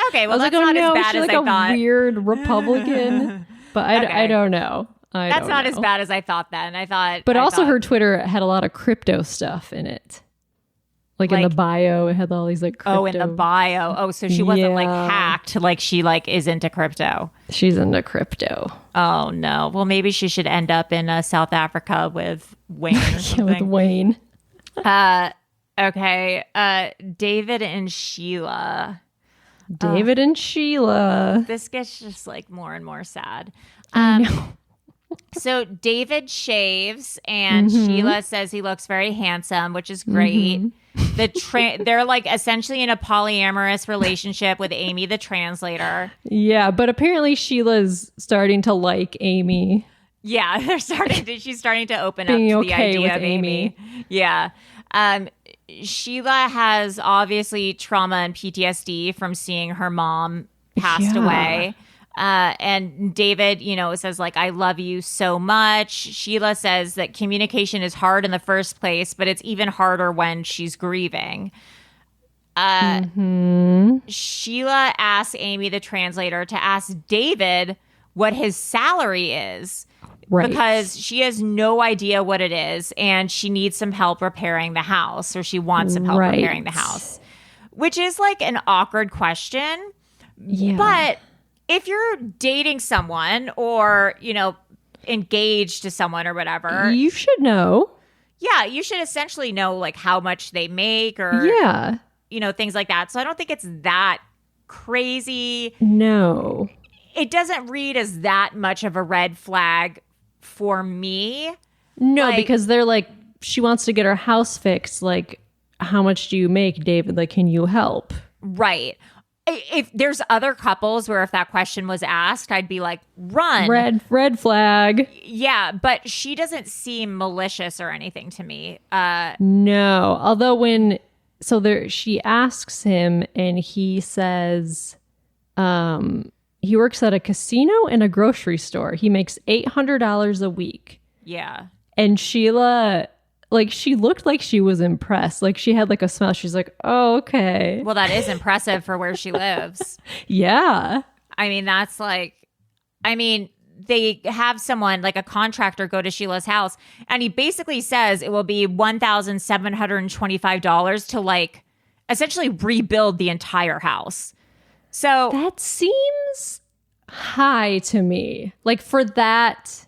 Okay, well, that's like, not as bad as I thought. A weird Republican, but I don't know. That's not as bad as I thought then. But also her Twitter had a lot of crypto stuff in it. Like in the bio, it had all these like crypto. Oh, in the bio. Oh, so she wasn't like hacked. Like she like is into crypto. She's into crypto. Oh no. Well, maybe she should end up in South Africa with Wayne or something. With Wayne. Okay. David and Sheila. And Sheila. This gets just like more and more sad. I know. So David shaves and Sheila says he looks very handsome, which is great. They're like essentially in a polyamorous relationship with Amy, the translator. Yeah, but apparently Sheila's starting to like Amy. Yeah, she's starting to open up to the idea of Amy. Yeah. Sheila has obviously trauma and PTSD from seeing her mom passed away. And David, says like, I love you so much. Sheila says that communication is hard in the first place, but it's even harder when she's grieving. Sheila asks Amy, the translator, to ask David what his salary is. Right. Because she has no idea what it is, and she needs some help repairing the house, or she wants some help repairing the house, which is like an awkward question. Yeah. But if you're dating someone or, engaged to someone or whatever, you should know. Yeah, you should essentially know like how much they make or, things like that. So I don't think it's that crazy. No. It doesn't read as that much of a red flag for me. No, because they're like, she wants to get her house fixed. Like, how much do you make, David? Like, can you help? Right. If there's other couples where if that question was asked, I'd be like, run. Red flag. Yeah, but she doesn't seem malicious or anything to me. No. Although she asks him and he says, he works at a casino and a grocery store. He makes $800 a week. Yeah. And Sheila, like, she looked like she was impressed. Like, she had like a smile. She's like, oh, okay. Well, that is impressive for where she lives. Yeah. I mean, they have someone like a contractor go to Sheila's house, and he basically says it will be $1,725 to like essentially rebuild the entire house. So that seems high to me, like for that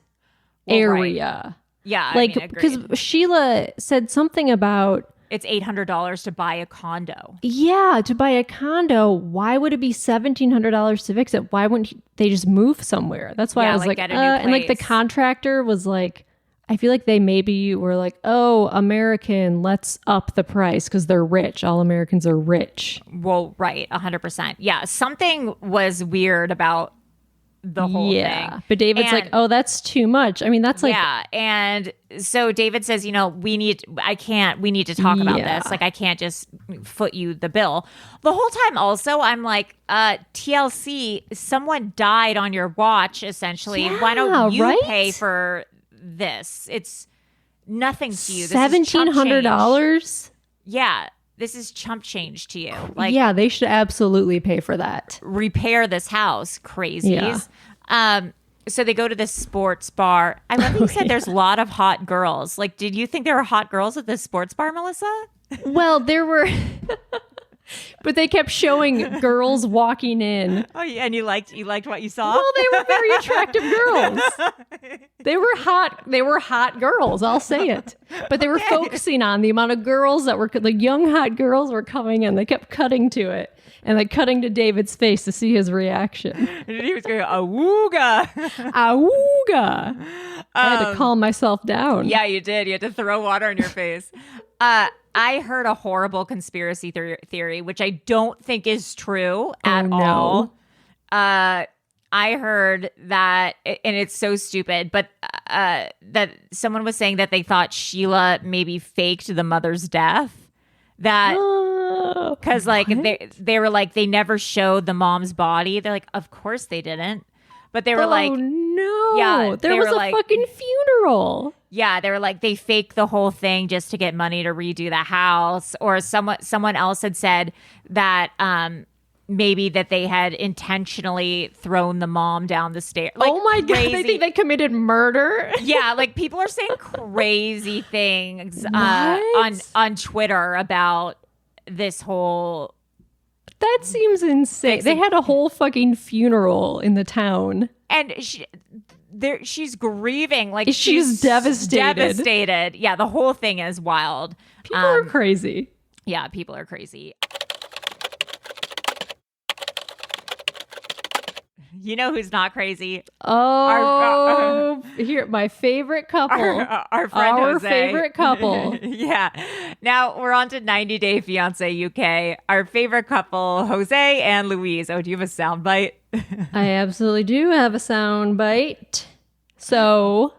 area. Right. Yeah, like because Sheila said something about it's $800 to buy a condo. Yeah, to buy a condo. Why would it be $1,700 to fix it? Why wouldn't they just move somewhere? That's why I was like, and like the contractor was like, I feel like they maybe were like, oh, American, let's up the price because they're rich. All Americans are rich. Well, right. 100%. Yeah. Something was weird about the whole thing. But David's like, oh, that's too much. I mean, that's like. Yeah. And so David says, we need to talk about this. Like, I can't just foot you the bill. The whole time also, I'm like, TLC, someone died on your watch, essentially. Yeah, why don't you pay for this? It's nothing to you. $1,700. Yeah, this is chump change to you. Like, yeah, they should absolutely pay for that. Repair this house, crazies. Yeah. So they go to this sports bar. I love that you said there's a lot of hot girls. Like, did you think there were hot girls at this sports bar, Melissa? Well, there were. But they kept showing girls walking in. Oh, yeah, and you liked what you saw? Well, they were very attractive girls. They were hot. They were hot girls. I'll say it. But they were focusing on the amount of girls that were the young hot girls were coming in. They kept cutting to it and like cutting to David's face to see his reaction. And he was going, awooga, awooga. I had to calm myself down. Yeah, you did. You had to throw water in your face. I heard a horrible conspiracy theory, which I don't think is true at all. I heard that, and it's so stupid, but that someone was saying that they thought Sheila maybe faked the mother's death. That because like they were like they never showed the mom's body. They're like, of course they didn't. But they were like, no, yeah, there was a fucking funeral. Yeah, they were like, they faked the whole thing just to get money to redo the house. Or someone else had said that maybe that they had intentionally thrown the mom down the stairs. Like, oh my God, they think they committed murder? Yeah, like people are saying crazy things on Twitter about this whole... That seems insane. They had a whole fucking funeral in the town. And she's grieving. Like she's devastated. Devastated. Yeah, the whole thing is wild. People are crazy. Yeah, people are crazy. You know who's not crazy? Oh, here, my favorite couple. Our friend our Jose. favorite couple. Yeah. Now we're on to 90 Day Fiancé UK. Our favorite couple, Jose and Louise. Oh, do you have a soundbite? I absolutely do have a soundbite. So,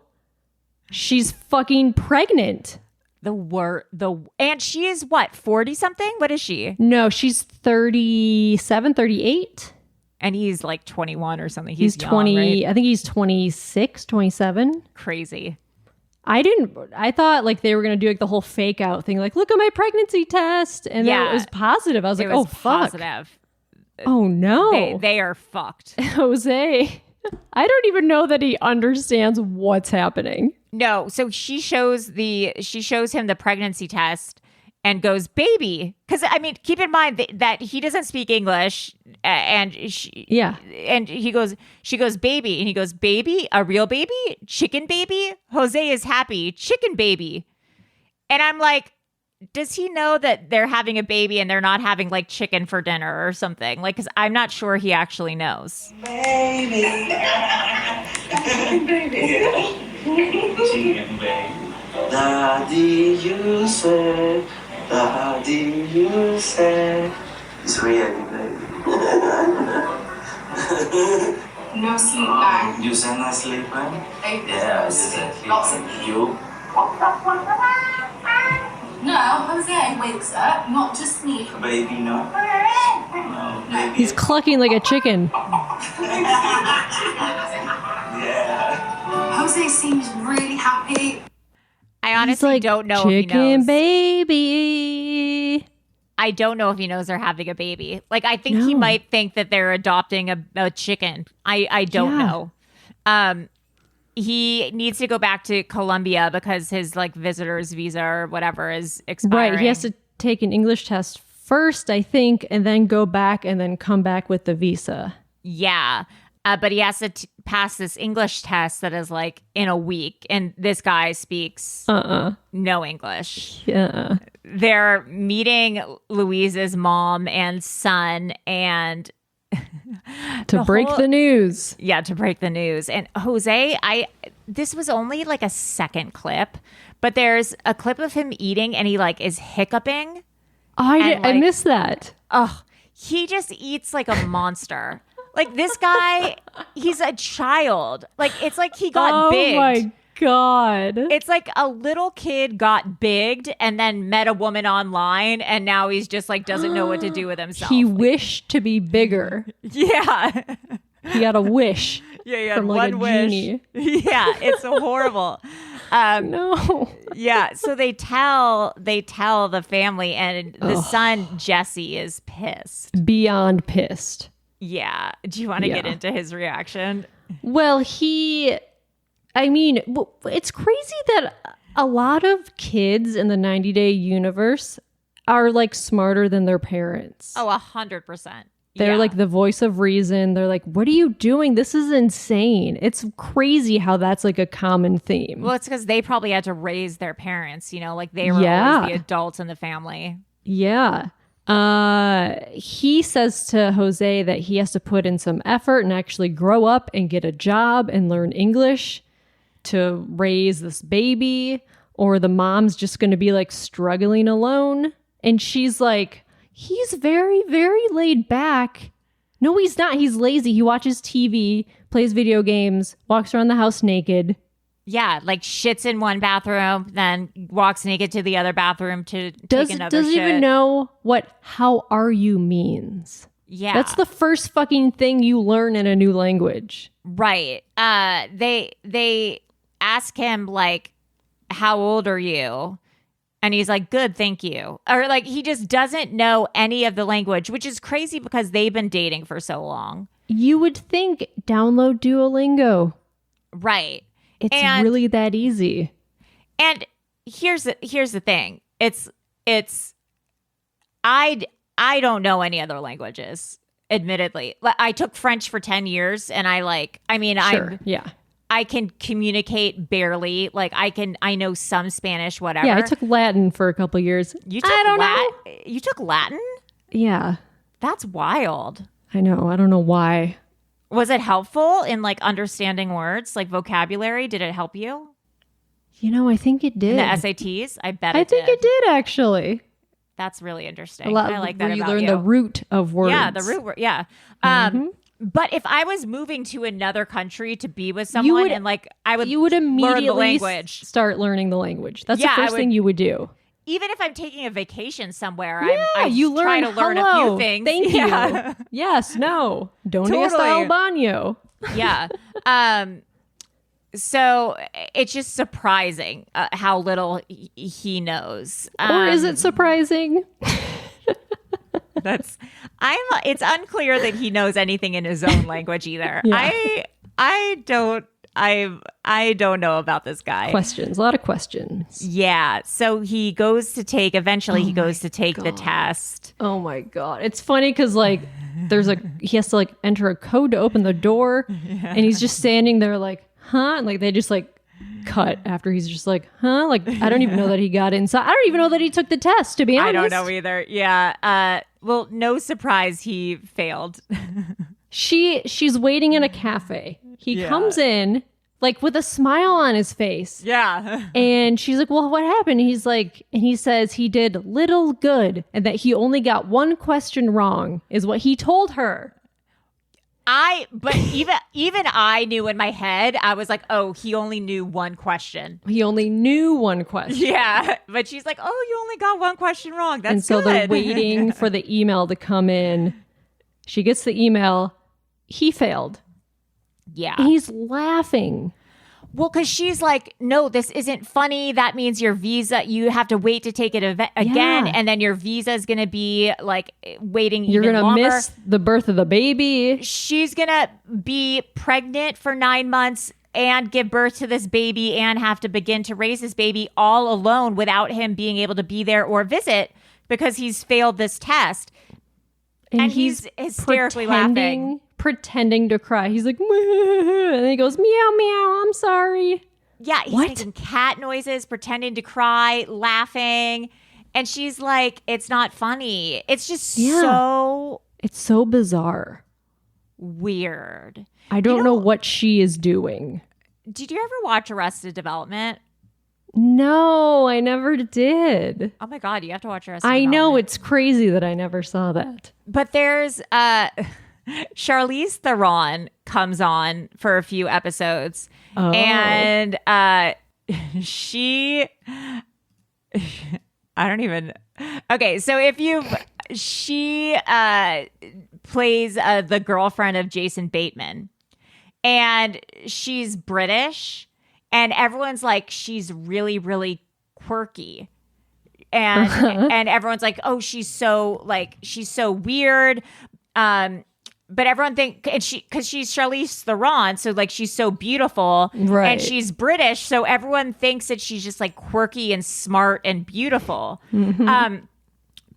she's fucking pregnant. And she is what, 40 something? What is she? No, she's 37, 38. And he's like 21 or something. He's young, 20. right? I think he's 26, 27. Crazy. I thought like they were going to do like the whole fake out thing. Like, look at my pregnancy test. And then it was positive. I was like, oh, fuck. Positive. Oh, no. They are fucked. Jose, I don't even know that he understands what's happening. No. So she shows him the pregnancy test and goes, baby. Because, I mean, keep in mind that he doesn't speak English. And she goes, baby. And he goes, baby? A real baby? Chicken baby? Jose is happy. Chicken baby. And I'm like, does he know that they're having a baby and they're not having like chicken for dinner or something? Like, because I'm not sure he actually knows. Baby. Chicken baby. Daddy, you said. Daddy, you said. It's really baby. No sleep bag. You said no sleep bag? Yeah, Lots of you. No, Jose wakes up, not just me. Baby, no. No, baby. He's clucking like a chicken. Yeah. Jose seems really happy. I honestly like, don't know if he chicken knows. baby. I don't know if he knows they're having a baby. Like, I think he might think that they're adopting a chicken. I don't know. He needs to go back to Colombia because his like visitor's visa or whatever is expiring. Right. He has to take an English test first, I think, and then go back and then come back with the visa. Yeah. But he has to pass this English test that is like in a week. And this guy speaks no English. Yeah. They're meeting Louise's mom and son and to break the news. Yeah, to break the news. And Jose, this was only like a second clip, but there's a clip of him eating and he like is hiccuping. I missed that. Oh, he just eats like a monster. Like this guy, he's a child. Like it's like he got bigged. Oh my God. It's like a little kid got bigged and then met a woman online and now he's just like doesn't know what to do with himself. He wished to be bigger. Yeah. He got a wish. Yeah, from like a genie. Yeah, it's horrible. No. Yeah, so they tell the family and the son Jesse is pissed. Beyond pissed. Yeah. Do you want to get into his reaction? Well, it's crazy that a lot of kids in the 90-day universe are like smarter than their parents. Oh, 100%. They're like the voice of reason. They're like, what are you doing? This is insane. It's crazy how that's like a common theme. Well, it's because they probably had to raise their parents, like they were always the adults in the family. Yeah. He says to Jose that he has to put in some effort and actually grow up and get a job and learn English to raise this baby, or the mom's just going to be like struggling alone. And she's like, he's very, very laid back. No, he's not. He's lazy. He watches TV, plays video games, walks around the house naked. Yeah, like shits in one bathroom, then walks naked to the other bathroom to take another Doesn't shit. even know what "how are you" means. Yeah. That's the first fucking thing you learn in a new language. Right. They ask him like, how old are you? And he's like, good, thank you. Or like he just doesn't know any of the language, which is crazy because they've been dating for so long. You would think download Duolingo. Right. It's really that easy. And here's the thing. I don't know any other languages, admittedly. I took French for 10 years and I can communicate barely. Like I know some Spanish, whatever. Yeah, I took Latin for a couple years. You took You took Latin? Yeah. That's wild. I know. I don't know why. Was it helpful in like understanding words, like vocabulary? Did it help you? I think it did. In the SATs? I bet I think it did actually. That's really interesting. A lot I like that where you about learn the root of words. Yeah, the root word. Yeah. But if I was moving to another country to be with someone would- and like I would You would learn the immediately language. start learning the language. That's Yeah, the I first would- thing you would do. Even if I'm taking a vacation somewhere, Yeah, I you try learn to learn a hello. few things. Thank Yeah. you. Yes, no. Donde Totally. está el baño? Yeah. So it's just surprising how little he knows. Or is it surprising? It's unclear that he knows anything in his own language either. Yeah. I don't know about this guy. Questions. A lot of questions. Yeah. So he goes to take the test. Oh my God. It's funny because like he has to like enter a code to open the door and he's just standing there like, huh? And like they just like cut after he's just like, huh? Like I don't even know that he got inside. I don't even know that he took the test, to be honest. I don't know either. Yeah. Well, no surprise he failed. She's waiting in a cafe. He comes in like with a smile on his face. Yeah. And she's like, well, what happened? And he says he did little good and that he only got one question wrong is what he told her. But even I knew in my head, I was like, oh, he only knew one question. He only knew one question. Yeah. But she's like, oh, you only got one question wrong. That's and so good. they're waiting for the email to come in. She gets the email. He failed. Yeah. And he's laughing. Well, because she's like, no, this isn't funny. That means your visa, you have to wait to take it again. And then your visa is going to be like waiting You're even going to longer. miss the birth of the baby. She's going to be pregnant for 9 months and give birth to this baby and have to begin to raise this baby all alone without him being able to be there or visit because he's failed this test. And he's hysterically laughing. Pretending to cry. He's like, and then he goes, meow, meow, I'm sorry. Yeah, he's What? making cat noises, pretending to cry, laughing. And she's like, it's not funny. It's just so It's so bizarre. weird. I don't know what she is doing. Did you ever watch Arrested Development? No, I never did. Oh my God, you have to watch Arrested I Development. know, it's crazy that I never saw that. But there's Charlize Theron comes on for a few episodes. Oh. And she I don't even okay, so she plays the girlfriend of Jason Bateman. And she's British. And everyone's like, she's really, really quirky. And everyone's like, oh, she's so weird. But everyone because she's Charlize Theron, so like she's so beautiful, Right. And she's British, so everyone thinks that she's just like quirky and smart and beautiful. Mm-hmm.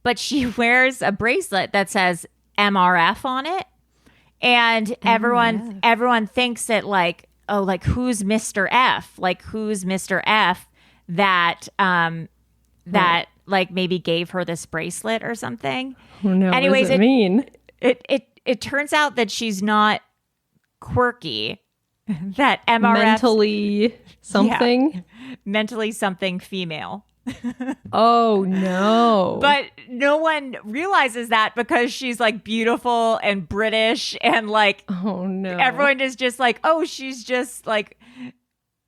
But she wears a bracelet that says MRF on it, and everyone thinks that like, oh, like who's Mr. F? Like who's Mr. F that that like maybe gave her this bracelet or something? No, Anyways, what does it mean? It turns out that she's not quirky. That MRF Mentally something? mentally something female. Oh, no. But no one realizes that because she's like beautiful and British and like Oh, no. everyone is just like, oh, she's just like,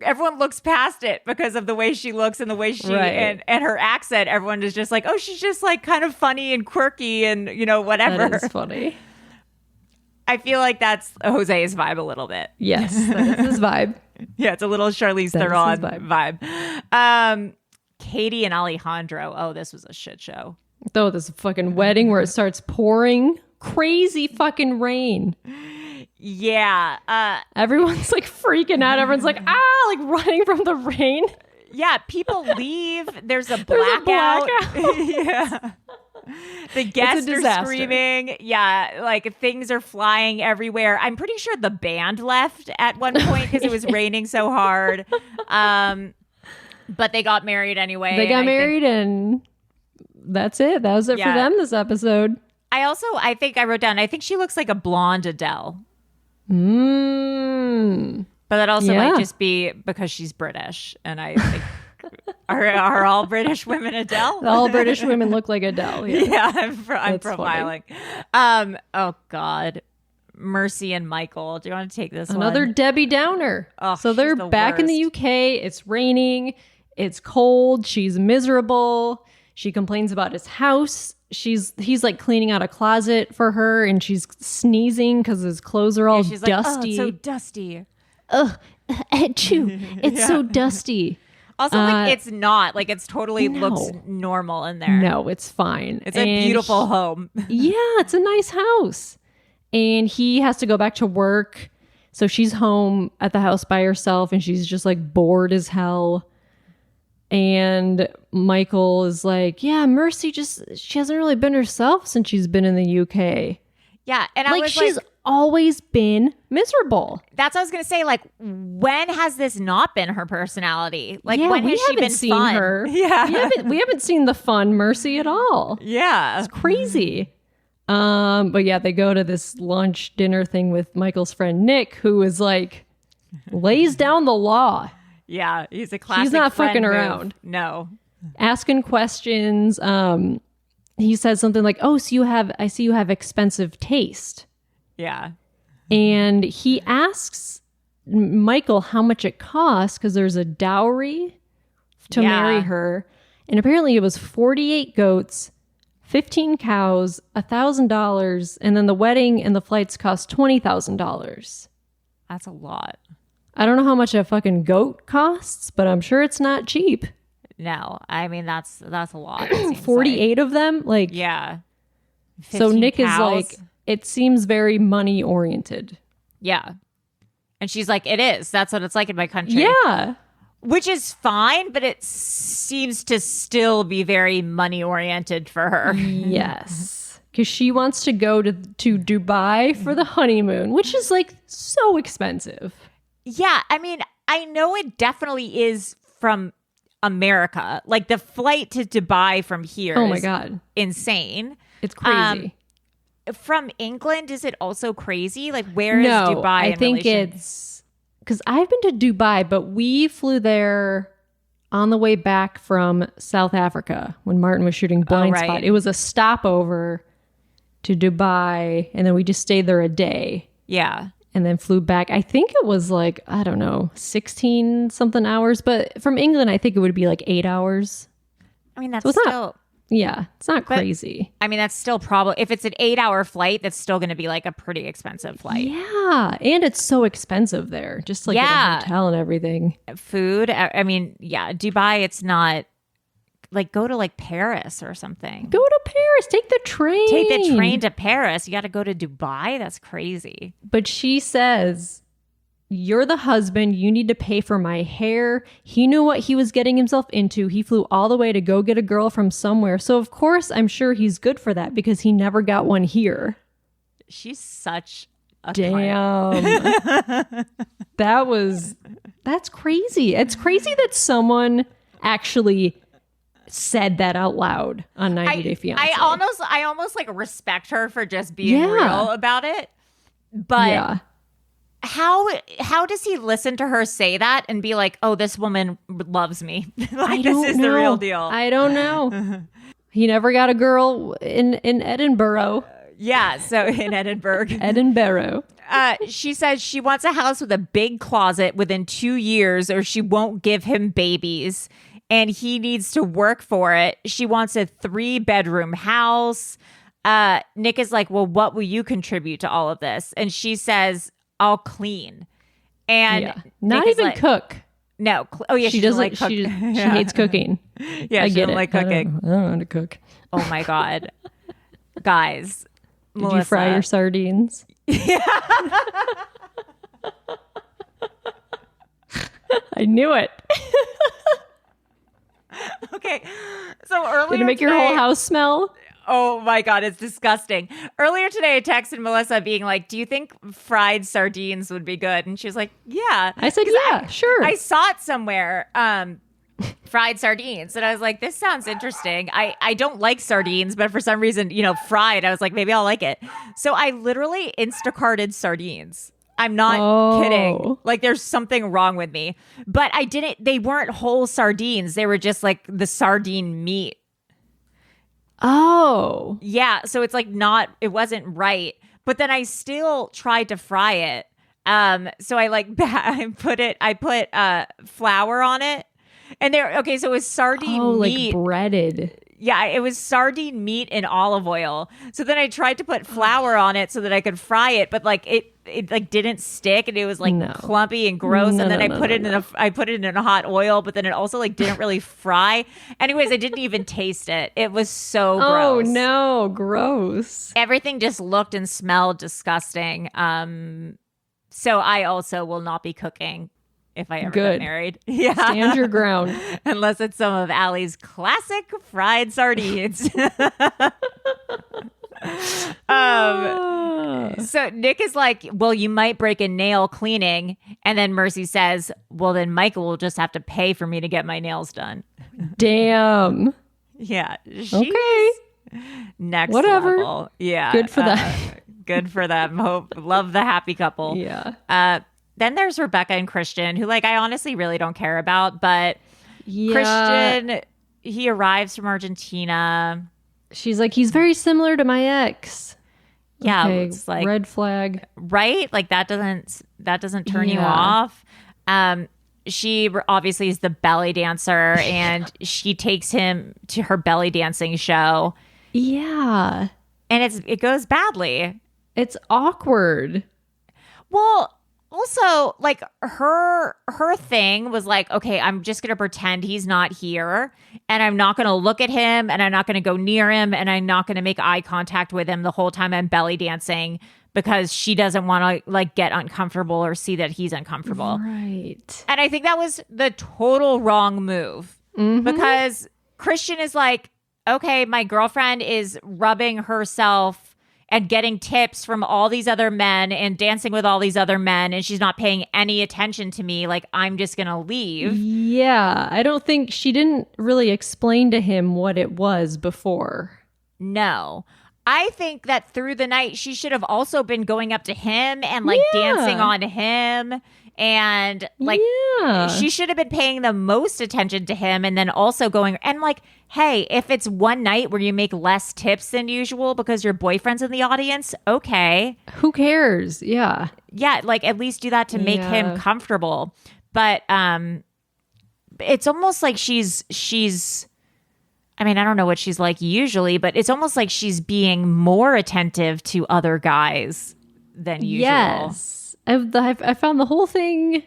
everyone looks past it because of the way she looks and the way she Right. and her accent. Everyone is just like, oh, she's just like kind of funny and quirky and whatever. That is funny. I feel like that's Jose's vibe a little bit. Yes, that is his vibe. Yeah, it's a little Charlize That is Theron his vibe. Katie and Alejandro. Oh, this was a shit show. Though this fucking wedding where it starts pouring crazy fucking rain. Yeah. Everyone's like freaking out. Everyone's like, like running from the rain. Yeah, people leave. There's a blackout. Yeah. The guests are disaster. screaming. Yeah, like things are flying everywhere. I'm pretty sure the band left at one point because it was raining so hard. But they got married anyway. They got and I think- married and that's it. That was it for Yeah. them this episode. I think I wrote down, I think she looks like a blonde Adele. Mm. But that also Yeah. might just be because she's British. And I think, are all British women Adele? All British women look like Adele. Yeah. Yeah, I'm That's profiling. funny. Oh God, Mercy and Michael. Do you want to take this Another one? Debbie Downer. Oh, so they're she's the back in the worst. UK. It's raining. It's cold. She's miserable. She complains about his house. He's like cleaning out a closet for her, and she's sneezing because his clothes are all She's dusty. like, oh, it's so dusty. Ugh, achoo. It's so dusty. Also, like, it's not. Like, it's totally no. looks normal in there. No, it's fine. It's a beautiful home. Yeah, it's a nice house. And he has to go back to work. So she's home at the house by herself, and she's just like bored as hell. And Michael is like, yeah, Mercy she hasn't really been herself since she's been in the UK. Yeah. And I Like, was she's like, always been miserable. that's what I was going to say. Like, when has this not been her personality? Like, Yeah, when we has she haven't been seen fun? her. Yeah. We haven't seen the fun Mercy at all. Yeah. Crazy. But yeah, they go to this lunch dinner thing with Michael's friend Nick, who is like lays down the law, Yeah. He's a classic She's not friend fucking move. around. No. asking questions. He says something like, "Oh, so I see you have expensive taste." Yeah. And he asks Michael how much it costs because there's a dowry to marry her. And apparently it was 48 goats, 15 cows, $1,000. And then the wedding and the flights cost $20,000. That's a lot. I don't know how much a fucking goat costs, but I'm sure it's not cheap. No, I mean, that's a lot. it seems 48 of them? Like, like. Yeah. so 15 Nick cows. is like, it seems very money oriented. Yeah. And she's like, it is. That's what it's like in my country. Yeah. Which is fine, but it seems to still be very money oriented for her. Yes. Because she wants to go to Dubai for the honeymoon, which is like so expensive. Yeah. I mean, I know it definitely is from America. Like the flight to Dubai from here Oh my is God. insane. It's crazy. From England, is it also crazy? Like, where is No, Dubai? I in think relation? it's because I've been to Dubai, but we flew there on the way back from South Africa when Martin was shooting Blind right. Spot. It was a stopover to Dubai, and then we just stayed there a day Yeah. and then flew back. I think it was like, I don't know, 16 something hours, but from England, I think it would be like 8 hours. I mean, that's So it's not- still. Yeah, it's not crazy. I mean, that's still probably, if it's an 8-hour flight, that's still going to be like a pretty expensive flight. Yeah, and it's so expensive there, just like Yeah. at a hotel and everything. Food, I mean, yeah, Dubai, it's not like go to like Paris or something. Go to Paris, take the train. Take the train to Paris. You got to go to Dubai. That's crazy. But she says, "You're the husband. You need to pay for my hair." He knew what he was getting himself into. He flew all the way to go get a girl from somewhere. So, of course, I'm sure he's good for that because he never got one here. She's such a cunt. Damn. That's crazy. It's crazy that someone actually said that out loud on 90 Day Fiancé. I almost like respect her for just being Yeah. real about it. But yeah. how does he listen to her say that and be like, "Oh, this woman loves me"? Like, this is the know. real deal. I don't know. He never got a girl in Edinburgh. Yeah. So in Edinburgh, Edinburgh. she says she wants a house with a big closet within 2 years, or she won't give him babies, and he needs to work for it. She wants a 3-bedroom house. Nick is like, "Well, what will you contribute to all of this?" And she says, "I'll clean." And Yeah. Not Nick is even like, cook. No. Oh yeah, She she doesn't like cook. she hates cooking. Yeah, I she get doesn't it. like cooking. I don't know how to cook. Oh my god, guys! Did you fry your sardines? I knew it. Okay, so earlier Did it make your today- whole house smell? Oh my god, it's disgusting. Earlier today, I texted Melissa being like, "Do you think fried sardines would be good?" And she was like, "Yeah." I said, 'Cause yeah, sure. I saw it somewhere. Fried sardines, and I was like, "This sounds interesting." I don't like sardines, but for some reason, fried, I was like, maybe I'll like it. So I literally Instacarted sardines. I'm not kidding. Like, there's something wrong with me. But I didn't. They weren't whole sardines. They were just like the sardine meat. Oh. Yeah, so it's like it wasn't right. but then I still tried to fry it. So I put flour on it, and so it was sardine meat. Like breaded. Yeah, it was sardine meat in olive oil. So then I tried to put flour on it so that I could fry it, but like it like didn't stick, and it was like clumpy and gross. And then I put it in a hot oil, but then it also like didn't really fry. Anyways, I didn't even taste it. It was so gross. Oh no, gross. Everything just looked and smelled disgusting. So I also will not be cooking if I ever get married. Yeah. Stand your ground. Unless it's some of Allie's classic fried sardines. So Nick is like, well, you might break a nail cleaning. And then Mercy says, well, then Michael will just have to pay for me to get my nails done. Damn. Yeah. She's okay. Next Whatever. level. Yeah. Good for them. Good for them. Love the happy couple. Yeah. Then there's Rebecca and Christian, who like I honestly really don't care about, but Christian, he arrives from Argentina. She's like, he's very similar to my ex. Yeah, okay, it's like red flag, right? Like that doesn't turn you off. She obviously is the belly dancer, and she takes him to her belly dancing show. Yeah, and it goes badly. It's awkward. Well, also, like her thing was like, okay, I'm just gonna pretend he's not here, and I'm not gonna look at him, and I'm not gonna go near him, and I'm not gonna make eye contact with him the whole time I'm belly dancing, because she doesn't want to like get uncomfortable or see that he's uncomfortable. Right. And I think that was the total wrong move, because Christian is like, okay, my girlfriend is rubbing herself and getting tips from all these other men and dancing with all these other men, and she's not paying any attention to me. Like, I'm just going to leave. Yeah. I don't think she didn't really explain to him what it was before. No. I think that through the night, she should have also been going up to him and like dancing on him. And like, she should have been paying the most attention to him, and then also going and like, hey, if it's one night where you make less tips than usual because your boyfriend's in the audience, okay. Who cares? Yeah. Yeah, like at least do that to make him comfortable. But it's almost like she's I mean, I don't know what she's like usually, but it's almost like she's being more attentive to other guys than usual. Yes. I found the whole thing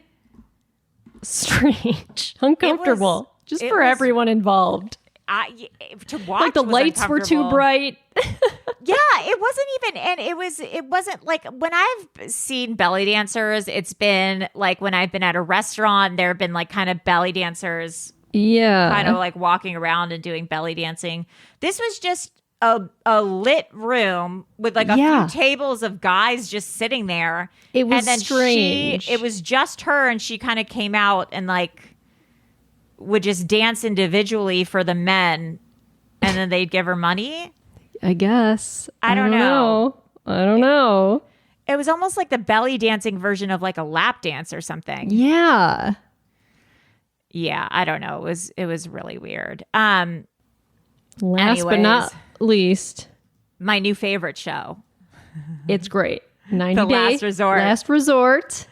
strange, uncomfortable, just for everyone involved. To watch, like the lights were too bright. Yeah, it wasn't even, and it wasn't like when I've seen belly dancers, it's been like when I've been at a restaurant, there have been like kind of belly dancers, kind of like walking around and doing belly dancing. This was just a lit room with like a few tables of guys just sitting there. It was and then strange. It was just her, and she kind of came out and like would just dance individually for the men, and then they'd give her money. I guess. I don't know. I don't know. It was almost like the belly dancing version of like a lap dance or something. Yeah. Yeah, I don't know. It was really weird. Last but not least, my new favorite show. It's great. 90 The Day Last Resort. Last Resort.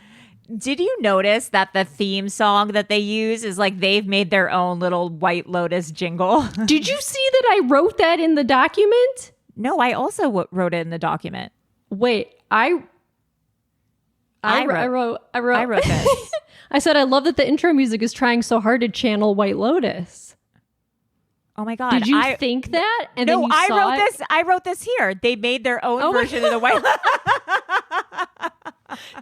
Did you notice that the theme song that they use is like they've made their own little White Lotus jingle? Did you see that I wrote that in the document? No, I also wrote it in the document. Wait, I wrote this. I said, I love that the intro music is trying so hard to channel White Lotus. Oh my God. Did you think that? And no, then you saw it? I wrote this here. They made their own version of the White Lotus.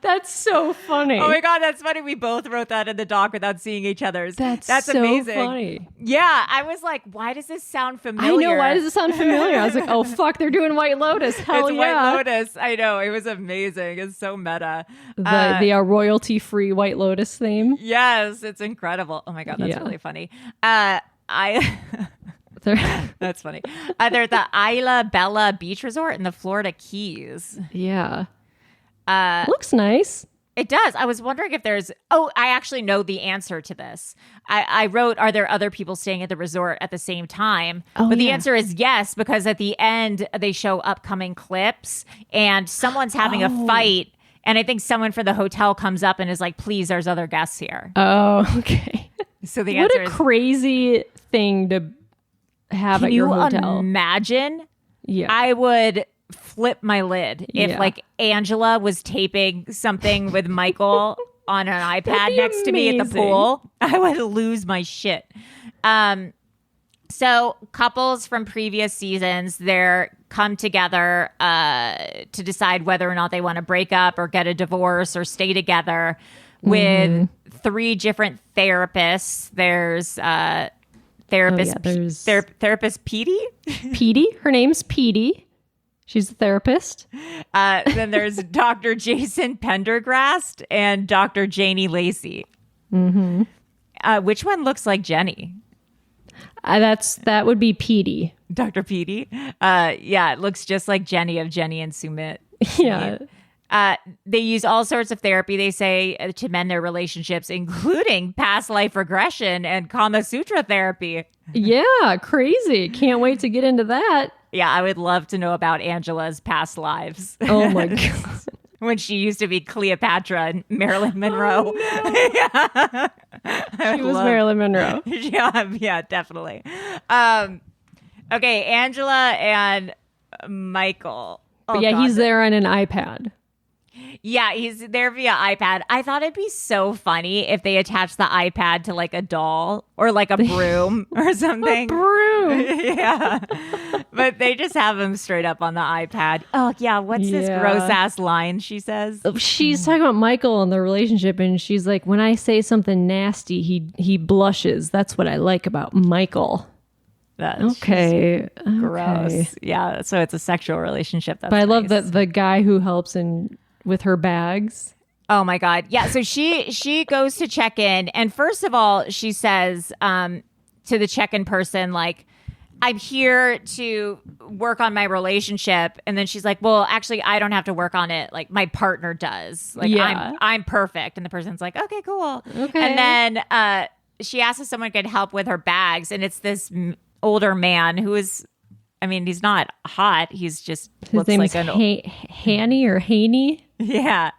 That's so funny. Oh my God, that's funny. We both wrote that in the doc without seeing each other's. That's so amazing. Funny. Yeah, I was like, why does this sound familiar? I know, why does it sound familiar? I was like, oh fuck, they're doing White Lotus. Hell it's yeah. White Lotus. I know. It was amazing. It's so meta. The royalty-free White Lotus theme. Yes, it's incredible. Oh my God, that's really funny. That's funny. They're at the Isla Bella Beach Resort in the Florida Keys. Yeah. Looks nice. It does. I was wondering if there's. Oh, I actually know the answer to this. I wrote, "Are there other people staying at the resort at the same time?" But the answer is yes, because at the end they show upcoming clips, and someone's having a fight, and I think someone from the hotel comes up and is like, "Please, there's other guests here." Oh, okay. So the answer what a crazy thing to have at your hotel. Can you imagine? Yeah, I would flip my lid if like Angela was taping something with Michael on an iPad next to me at the pool. I would lose my shit. So couples from previous seasons, they're come together to decide whether or not they want to break up or get a divorce or stay together with 3 different therapists. There's therapist Petey. Petey. Her name's Petey. She's a therapist. Then there's Dr. Jason Pendergrast and Dr. Janie Lacey. Which one looks like Jenny? That would be Petey. Dr. Petey? Yeah, it looks just like Jenny of Jenny and Sumit. Yeah. They use all sorts of therapy, they say, to mend their relationships, including past life regression and Kama Sutra therapy. Yeah, crazy. Can't wait to get into that. Yeah, I would love to know about Angela's past lives. Oh my God. When she used to be Cleopatra and Marilyn Monroe. Oh, no. She was Marilyn Monroe. Yeah, definitely. Okay, Angela and Michael. But yeah, he's there on an iPad. Yeah, he's there via iPad. I thought it'd be so funny if they attached the iPad to like a doll or like a broom or something. A broom. Yeah. But they just have him straight up on the iPad. Oh, yeah. What's this gross ass line she says? She's talking about Michael and the relationship, and she's like, when I say something nasty, he blushes. That's what I like about Michael. That's okay. Gross. Yeah. So it's a sexual relationship. That's but I love nice. that the guy who helps with her bags. Oh my God. Yeah. So she goes to check in, and first of all, she says to the check-in person, like, I'm here to work on my relationship. And then she's like, well, actually, I don't have to work on it. Like, my partner does. Like, I'm perfect. And the person's like, okay, cool. Okay. And then she asks if someone could help with her bags. And it's this older man who is, I mean, he's not hot. He's just His name is Hanny or Haney. Yeah.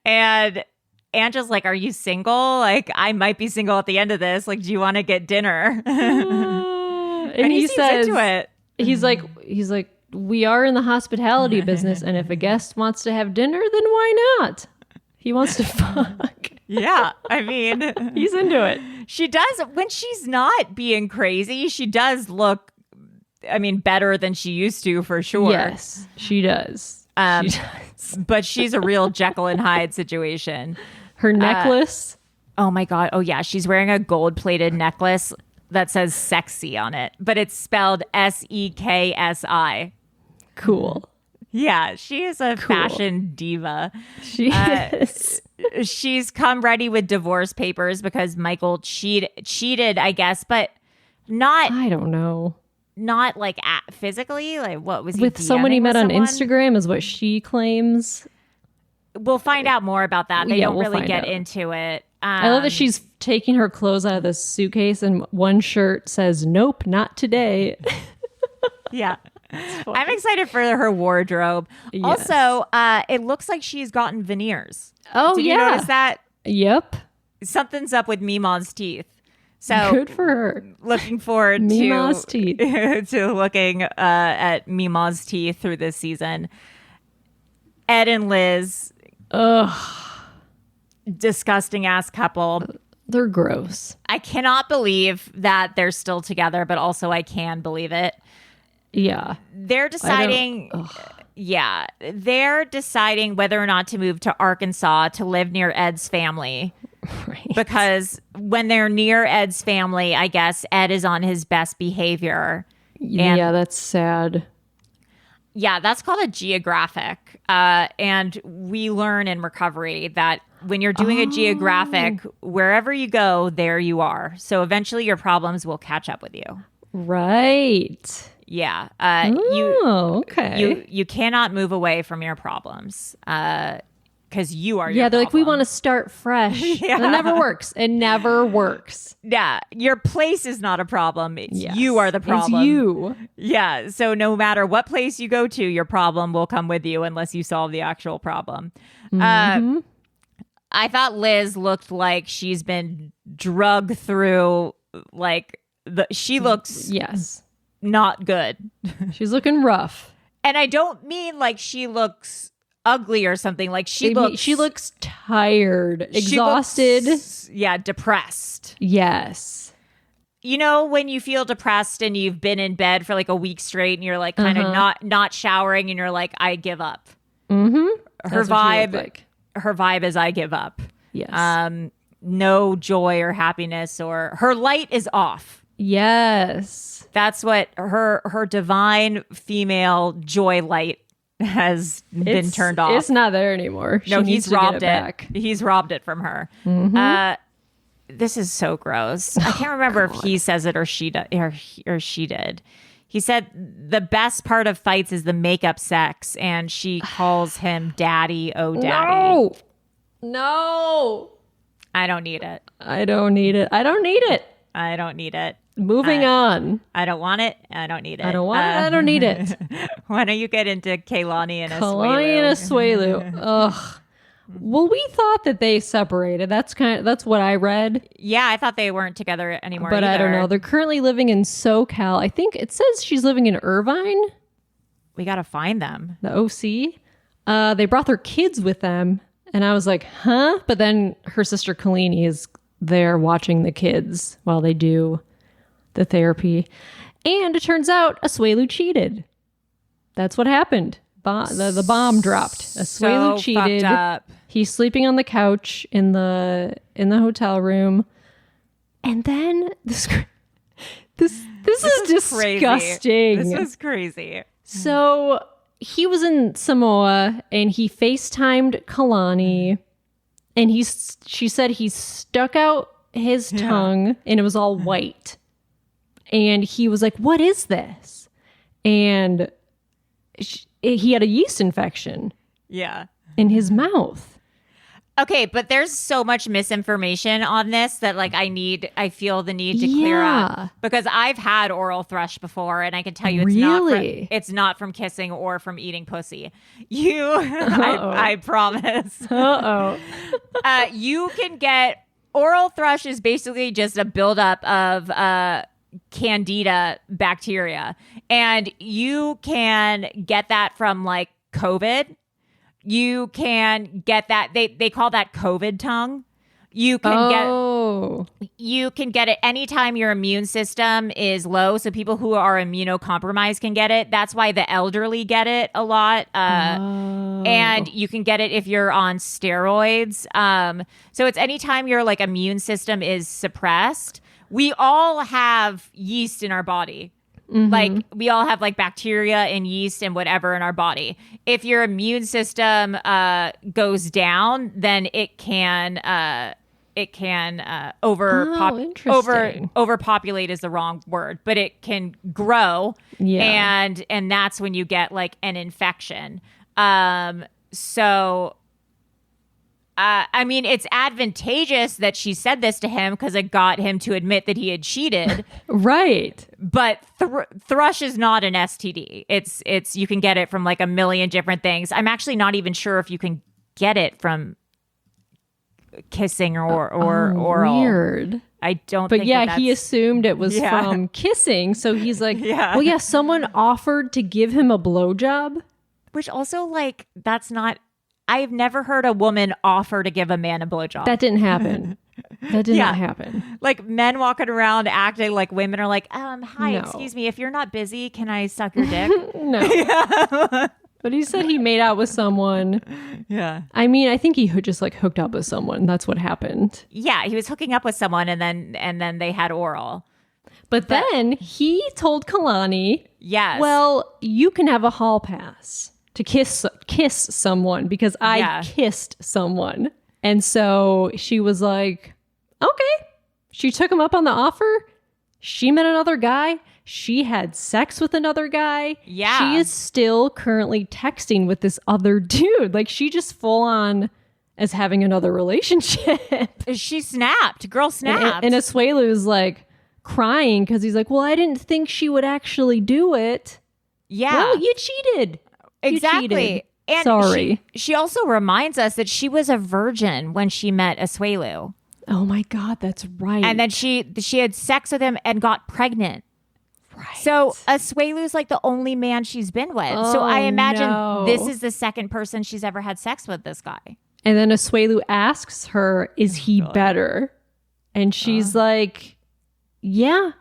And Angela's like, are you single? Like, I might be single at the end of this. Like, do you want to get dinner? And he says, into it. He's like, we are in the hospitality business, and if a guest wants to have dinner, then why not? He wants to fuck. Yeah, I mean, he's into it. She does, when she's not being crazy, she does look, I mean, better than she used to, for sure. Yes, she does. She does. But she's a real Jekyll and Hyde situation. Her necklace. Oh my God. Oh yeah, she's wearing a gold-plated necklace that says sexy on it, but it's spelled SEKSI. Cool. Yeah, she is a fashion diva. She is. She's come ready with divorce papers because Michael cheated, I guess, but not. I don't know. Not like physically. Like, what was he with someone he met on someone? Instagram? Is what she claims. We'll find out more about that. They don't really get into it. I love that she's taking her clothes out of this suitcase, and one shirt says, "Nope, not today." Yeah. I'm excited for her wardrobe. Yes. Also, it looks like she's gotten veneers. Oh, Did you notice that? Yep. Something's up with Mima's teeth. So good for her. Looking forward Mima's teeth. to looking at Mima's teeth through this season. Ed and Liz. Ugh. Disgusting ass couple. They're gross. I cannot believe that they're still together, but also I can believe it. Yeah. They're deciding they're deciding whether or not to move to Arkansas to live near Ed's family. Right. Because when they're near Ed's family, I guess Ed is on his best behavior. Yeah, that's sad. Yeah, that's called a geographic. And we learn in recovery that when you're doing a geographic, wherever you go, there you are. So eventually your problems will catch up with you. Right. Yeah. Okay. You cannot move away from your problems. because you are Yeah, your they're like, we problem. want to start fresh. Yeah. It never works. It never works. Yeah, your place is not a problem. It's Yes. you are the problem. It's you. Yeah, so no matter what place you go to, your problem will come with you unless you solve the actual problem. I thought Liz looked like she's been drugged through, like, she looks Yes. not good. She's looking rough. And I don't mean like she looks ugly or something. Like she looks tired, she exhausted. looks, depressed. Yes. You know, when you feel depressed and you've been in bed for like a week straight and you're like kind of not showering and you're like, I give up. Mm-hmm. Her vibe is I give up. Yes. No joy or happiness, or her light is off. Yes. That's what her divine female joy light has been turned off. It's not there anymore. No, She he's needs to robbed get it. back. He's robbed it from her. This is so gross. I can't remember if he says it or she did. He said the best part of fights is the makeup sex, and she calls him daddy. Oh, daddy. No. I don't need it. I don't need it. I don't need it. I don't need it. Moving on. I don't want it. I don't need it. I don't want it. I don't need it. Why don't you get into Kaylani and Kalani and Asuelu? Asuelu. Ugh. Well, we thought that they separated. That's what I read. Yeah, I thought they weren't together anymore. But I don't either. know. They're currently living in SoCal. I think it says she's living in Irvine, We got to find them. the OC. They brought their kids with them. And I was like, huh? But then her sister Kalini is there watching the kids while they do the therapy. And it turns out Asuelu cheated. That's what happened. The bomb dropped. Asuelu cheated. Fucked up. He's sleeping on the couch in the hotel room. And then this is disgusting. Crazy. This is crazy. So he was in Samoa and he FaceTimed Kalani, and she said he stuck out his tongue and it was all white. And he was like, "What is this?" And he had a yeast infection in his mouth. Okay, but there's so much misinformation on this that like I feel the need to clear up, because I've had oral thrush before, and I can tell you it's not from kissing or from eating pussy. I promise. You can get oral thrush is basically just a buildup of candida bacteria, and you can get that from like COVID. You can get that. They call that COVID tongue. You can get it anytime your immune system is low. So people who are immunocompromised can get it. That's why the elderly get it a lot. And you can get it if you're on steroids. So it's anytime your like immune system is suppressed. We all have yeast in our body. Like we all have like bacteria and yeast and whatever in our body. If your immune system goes down, then it can overpopulate is the wrong word, but it can grow. And that's when you get like an infection. I mean, it's advantageous that she said this to him because it got him to admit that he had cheated. Right. But thrush is not an STD. It's you can get it from like a million different things. I'm actually not even sure if you can get it from kissing or oral. Weird. I don't But think yeah, he assumed it was from kissing. So he's like, well, yeah, someone offered to give him a blowjob. Which also, like, that's not... I've never heard a woman offer to give a man a blowjob. That didn't happen. That did not happen. Like men walking around acting like women are like, hi, No. excuse me, if you're not busy, can I suck your dick? No. But he said he made out with someone. Yeah. I mean, I think he just like hooked up with someone. That's what happened. Yeah, he was hooking up with someone and then they had oral. But then he told Kalani, yes, well, you can have a hall pass to kiss someone because I kissed someone. And so she was like, okay. She took him up on the offer. She met another guy. She had sex with another guy. Yeah. She is still currently texting with this other dude. Like she just full on as having another relationship. She snapped. Girl snapped. And Asuelu's like crying because he's like, well, I didn't think she would actually do it. Yeah. Well, you cheated. Exactly. You cheated. And sorry. She also reminds us that she was a virgin when she met Asuelu. Oh my God, that's right. And then she had sex with him and got pregnant. Right. So Asuelu's like the only man she's been with. So I imagine this is the second person she's ever had sex with, this guy. And then Asuelu asks her, is he better? And she's like, yeah.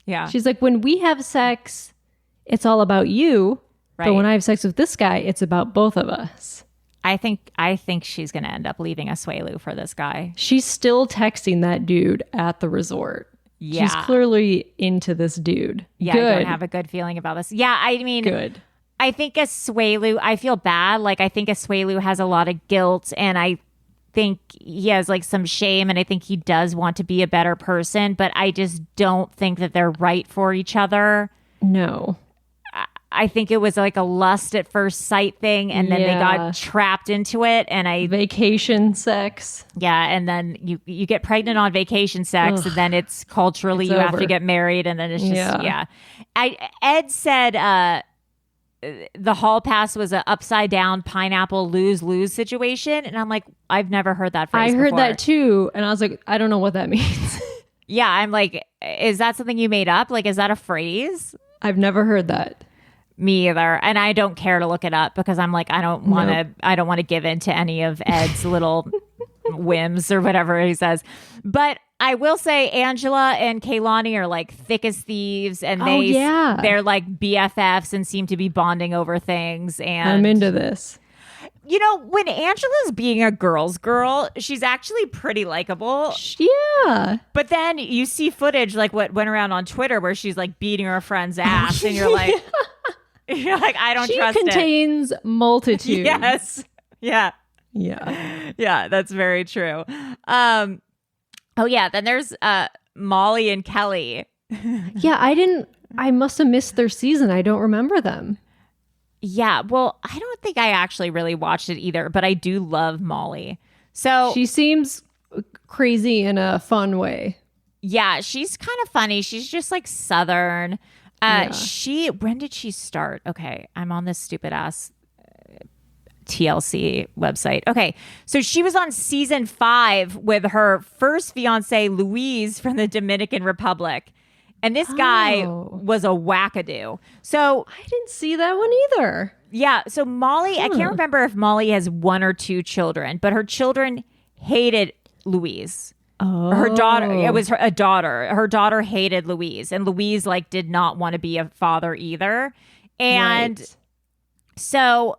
Yeah. She's like, when we have sex, it's all about you. Right. But when I have sex with this guy, it's about both of us. I think she's going to end up leaving Asuelu for this guy. She's still texting that dude at the resort. Yeah. She's clearly into this dude. Yeah, Good. I don't have a good feeling about this. Yeah, I mean, Good. I think Asuelu, I feel bad. Like, I think Asuelu has a lot of guilt, and I think he has like some shame, and I think he does want to be a better person, but I just don't think that they're right for each other. No. I think it was like a lust at first sight thing, and then they got trapped into it, and vacation sex. Yeah, and then you get pregnant on vacation sex, and then it's culturally you have to get married, and then it's just Ed said the hall pass was an upside down pineapple lose situation, and I'm like, I've never heard that phrase. I heard before. that too, and I was like, I don't know what that means. Yeah, I'm like, is that something you made up? Like, is that a phrase? I've never heard that. Me either, and I don't care to look it up because I'm like, I don't want to give in to any of Ed's little whims or whatever he says. But I will say Angela and Kaylani are like thick as thieves, and they're like BFFs and seem to be bonding over things. And I'm into this. You know, when Angela's being a girl's girl, she's actually pretty likable. Yeah. But then you see footage like what went around on Twitter where she's like beating her friend's ass, and you're like, I don't trust it. She contains multitudes. Yes. Yeah. Yeah. Yeah, that's very true. Oh yeah, then there's Molly and Kelly. Yeah, I must have missed their season. I don't remember them. Yeah, well, I don't think I actually really watched it either, but I do love Molly. So she seems crazy in a fun way. Yeah, she's kind of funny. She's just like Southern. When did she start? Okay, I'm on this stupid ass TLC website. Okay, so she was on season 5 with her first fiance, Luis, from the Dominican Republic. And this guy was a wackadoo. So I didn't see that one either. Yeah. So Molly, I can't remember if Molly has 1 or 2 children, but her children hated Louise. Her daughter, it was a daughter. Her daughter hated Louise, and Louise like did not want to be a father either. And so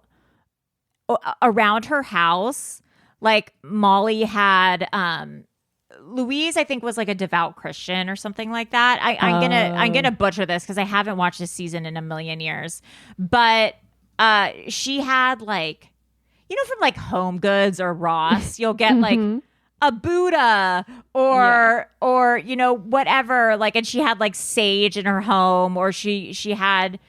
around her house, like Molly had Louise, I think, was like a devout Christian or something like that. I'm gonna butcher this because I haven't watched this season in a million years. But she had like, you know, from like Home Goods or Ross, you'll get like a Buddha or you know, whatever. Like, and she had like sage in her home, or she had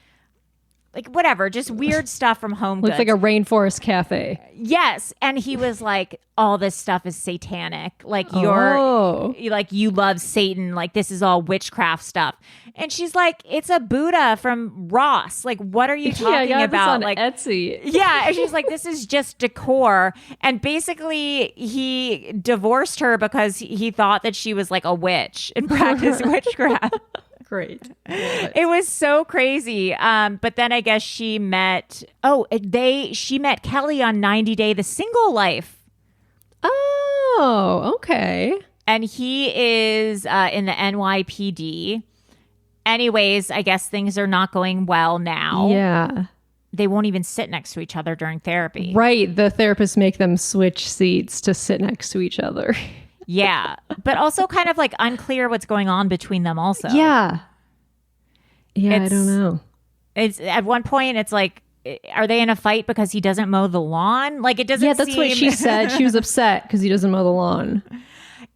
like whatever, just weird stuff from Home Goods. Looks like a rainforest cafe. Yes. And he was like, all this stuff is satanic. Like you love Satan. Like this is all witchcraft stuff. And she's like, it's a Buddha from Ross. Like, what are you talking I got about? This on like Etsy. Yeah. And she's like, this is just decor. And basically he divorced her because he thought that she was like a witch and practiced witchcraft. Great. It was so crazy. But then I guess she met Kelly on 90 Day the Single Life. Oh, okay. And he is in the NYPD. Anyways, I guess things are not going well now. Yeah. They won't even sit next to each other during therapy. Right. The therapists make them switch seats to sit next to each other. Yeah. But also kind of like unclear what's going on between them also. Yeah. Yeah, I don't know. It's at one point it's like, are they in a fight because he doesn't mow the lawn? Like it doesn't. Yeah, that's what she said. She was upset because he doesn't mow the lawn.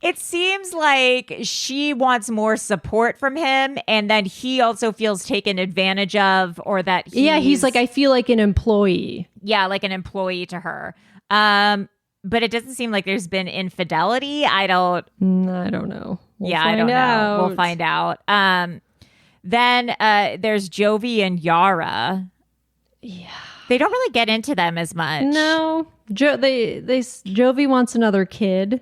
It seems like she wants more support from him, and then he also feels taken advantage of, or that he's like, I feel like an employee. Yeah, like an employee to her. but it doesn't seem like there's been infidelity. I don't know. I don't know. We'll find out. Then there's Jovi and Yara. Yeah. They don't really get into them as much. No. Jovi wants another kid.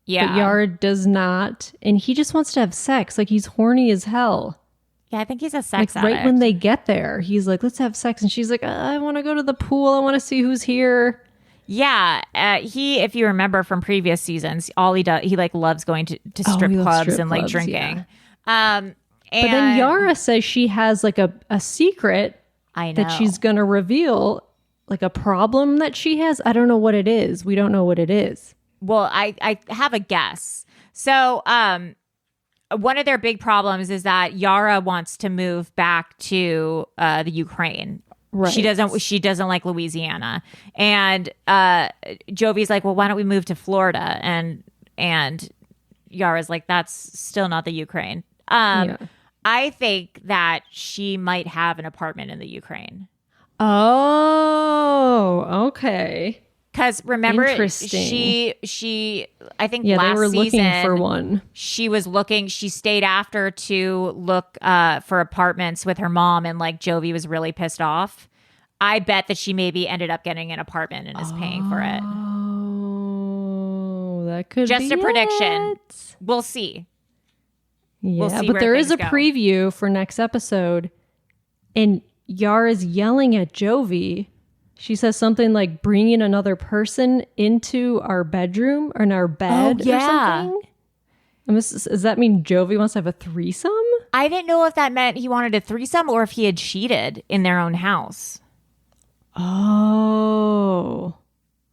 Yeah. But Yara does not. And he just wants to have sex. Like, he's horny as hell. Yeah, I think he's a sex like, addict. Right when they get there, he's like, let's have sex. And she's like, I want to go to the pool. I want to see who's here. Yeah. If you remember from previous seasons, all he does, he like loves going to strip clubs and like drinking. Yeah. But then Yara says she has like a secret that she's going to reveal, like a problem that she has. I don't know what it is. We don't know what it is. Well, I have a guess. So one of their big problems is that Yara wants to move back to the Ukraine. Right. She doesn't like Louisiana. And Jovi's like, well, why don't we move to Florida? And Yara's like, that's still not the Ukraine. I think that she might have an apartment in the Ukraine. Oh, okay. Because remember, Interesting. she I think they last were season looking for one. She was looking. She stayed after to look for apartments with her mom, and like Jovi was really pissed off. I bet that she maybe ended up getting an apartment and is paying for it. Oh, that could just be a prediction. It. We'll see. Yeah, we'll see but where there is a things go. preview for next episode, and Yara's yelling at Jovi. She says something like bringing another person into our bedroom or in our bed or something. Does that mean Jovi wants to have a threesome? I didn't know if that meant he wanted a threesome or if he had cheated in their own house. Oh.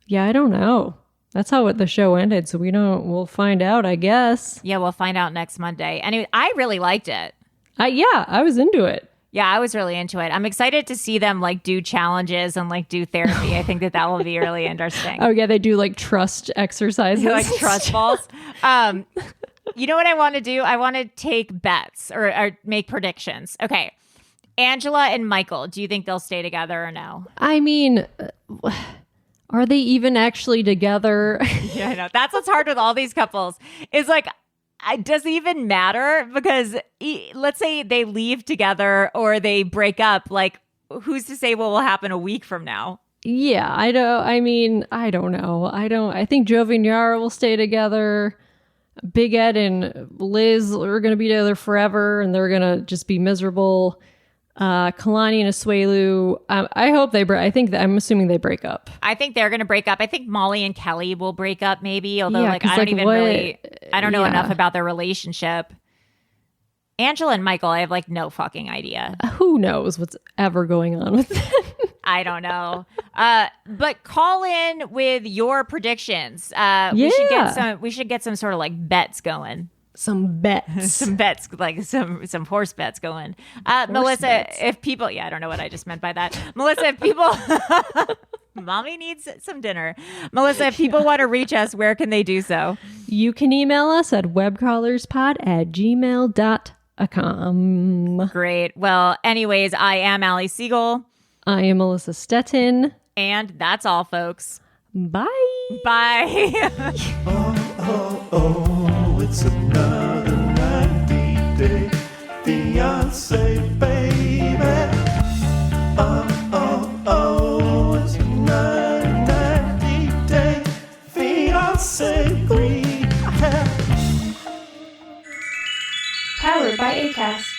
Yeah, I don't know. That's how the show ended, so we'll find out, I guess. Yeah, we'll find out next Monday. Anyway, I really liked it. I was into it. Yeah, I was really into it. I'm excited to see them like do challenges and like do therapy. I think that will be really interesting. Oh yeah, they do like trust exercises. Like trust balls. You know what I want to do? I want to take bets or make predictions. Okay. Angela and Michael, do you think they'll stay together or no? I mean, are they even actually together? Yeah, I know. That's what's hard with all these couples. Is like, does it even matter? Because let's say they leave together or they break up. Like, who's to say what will happen a week from now? Yeah, I don't know. I think Jovi and Yara will stay together. Big Ed and Liz are going to be together forever, and they're going to just be miserable. Kalani and Asuelu, I hope they break. I'm assuming they break up. I think they're going to break up. I think Molly and Kelly will break up maybe, although Yeah, like I don't know yeah. enough about their relationship. Angela and Michael, I have like no fucking idea. Who knows what's ever going on with them? I don't know. But call in with your predictions. We should get some sort of like bets going. Some bets. Some bets, like some horse bets going. Melissa, bets. if people, I don't know what I just meant by that. Melissa, if people, mommy needs some dinner. Melissa, if people want to reach us, where can they do so? You can email us at webcrawlerspod@gmail.com. Great. Well, anyways, I am Allie Siegel. I am Melissa Stettin. And that's all, folks. Bye. Bye. Oh, it's another 90-day fiancé, baby. Oh, it's another 90-day fiancé. Powered by Acast.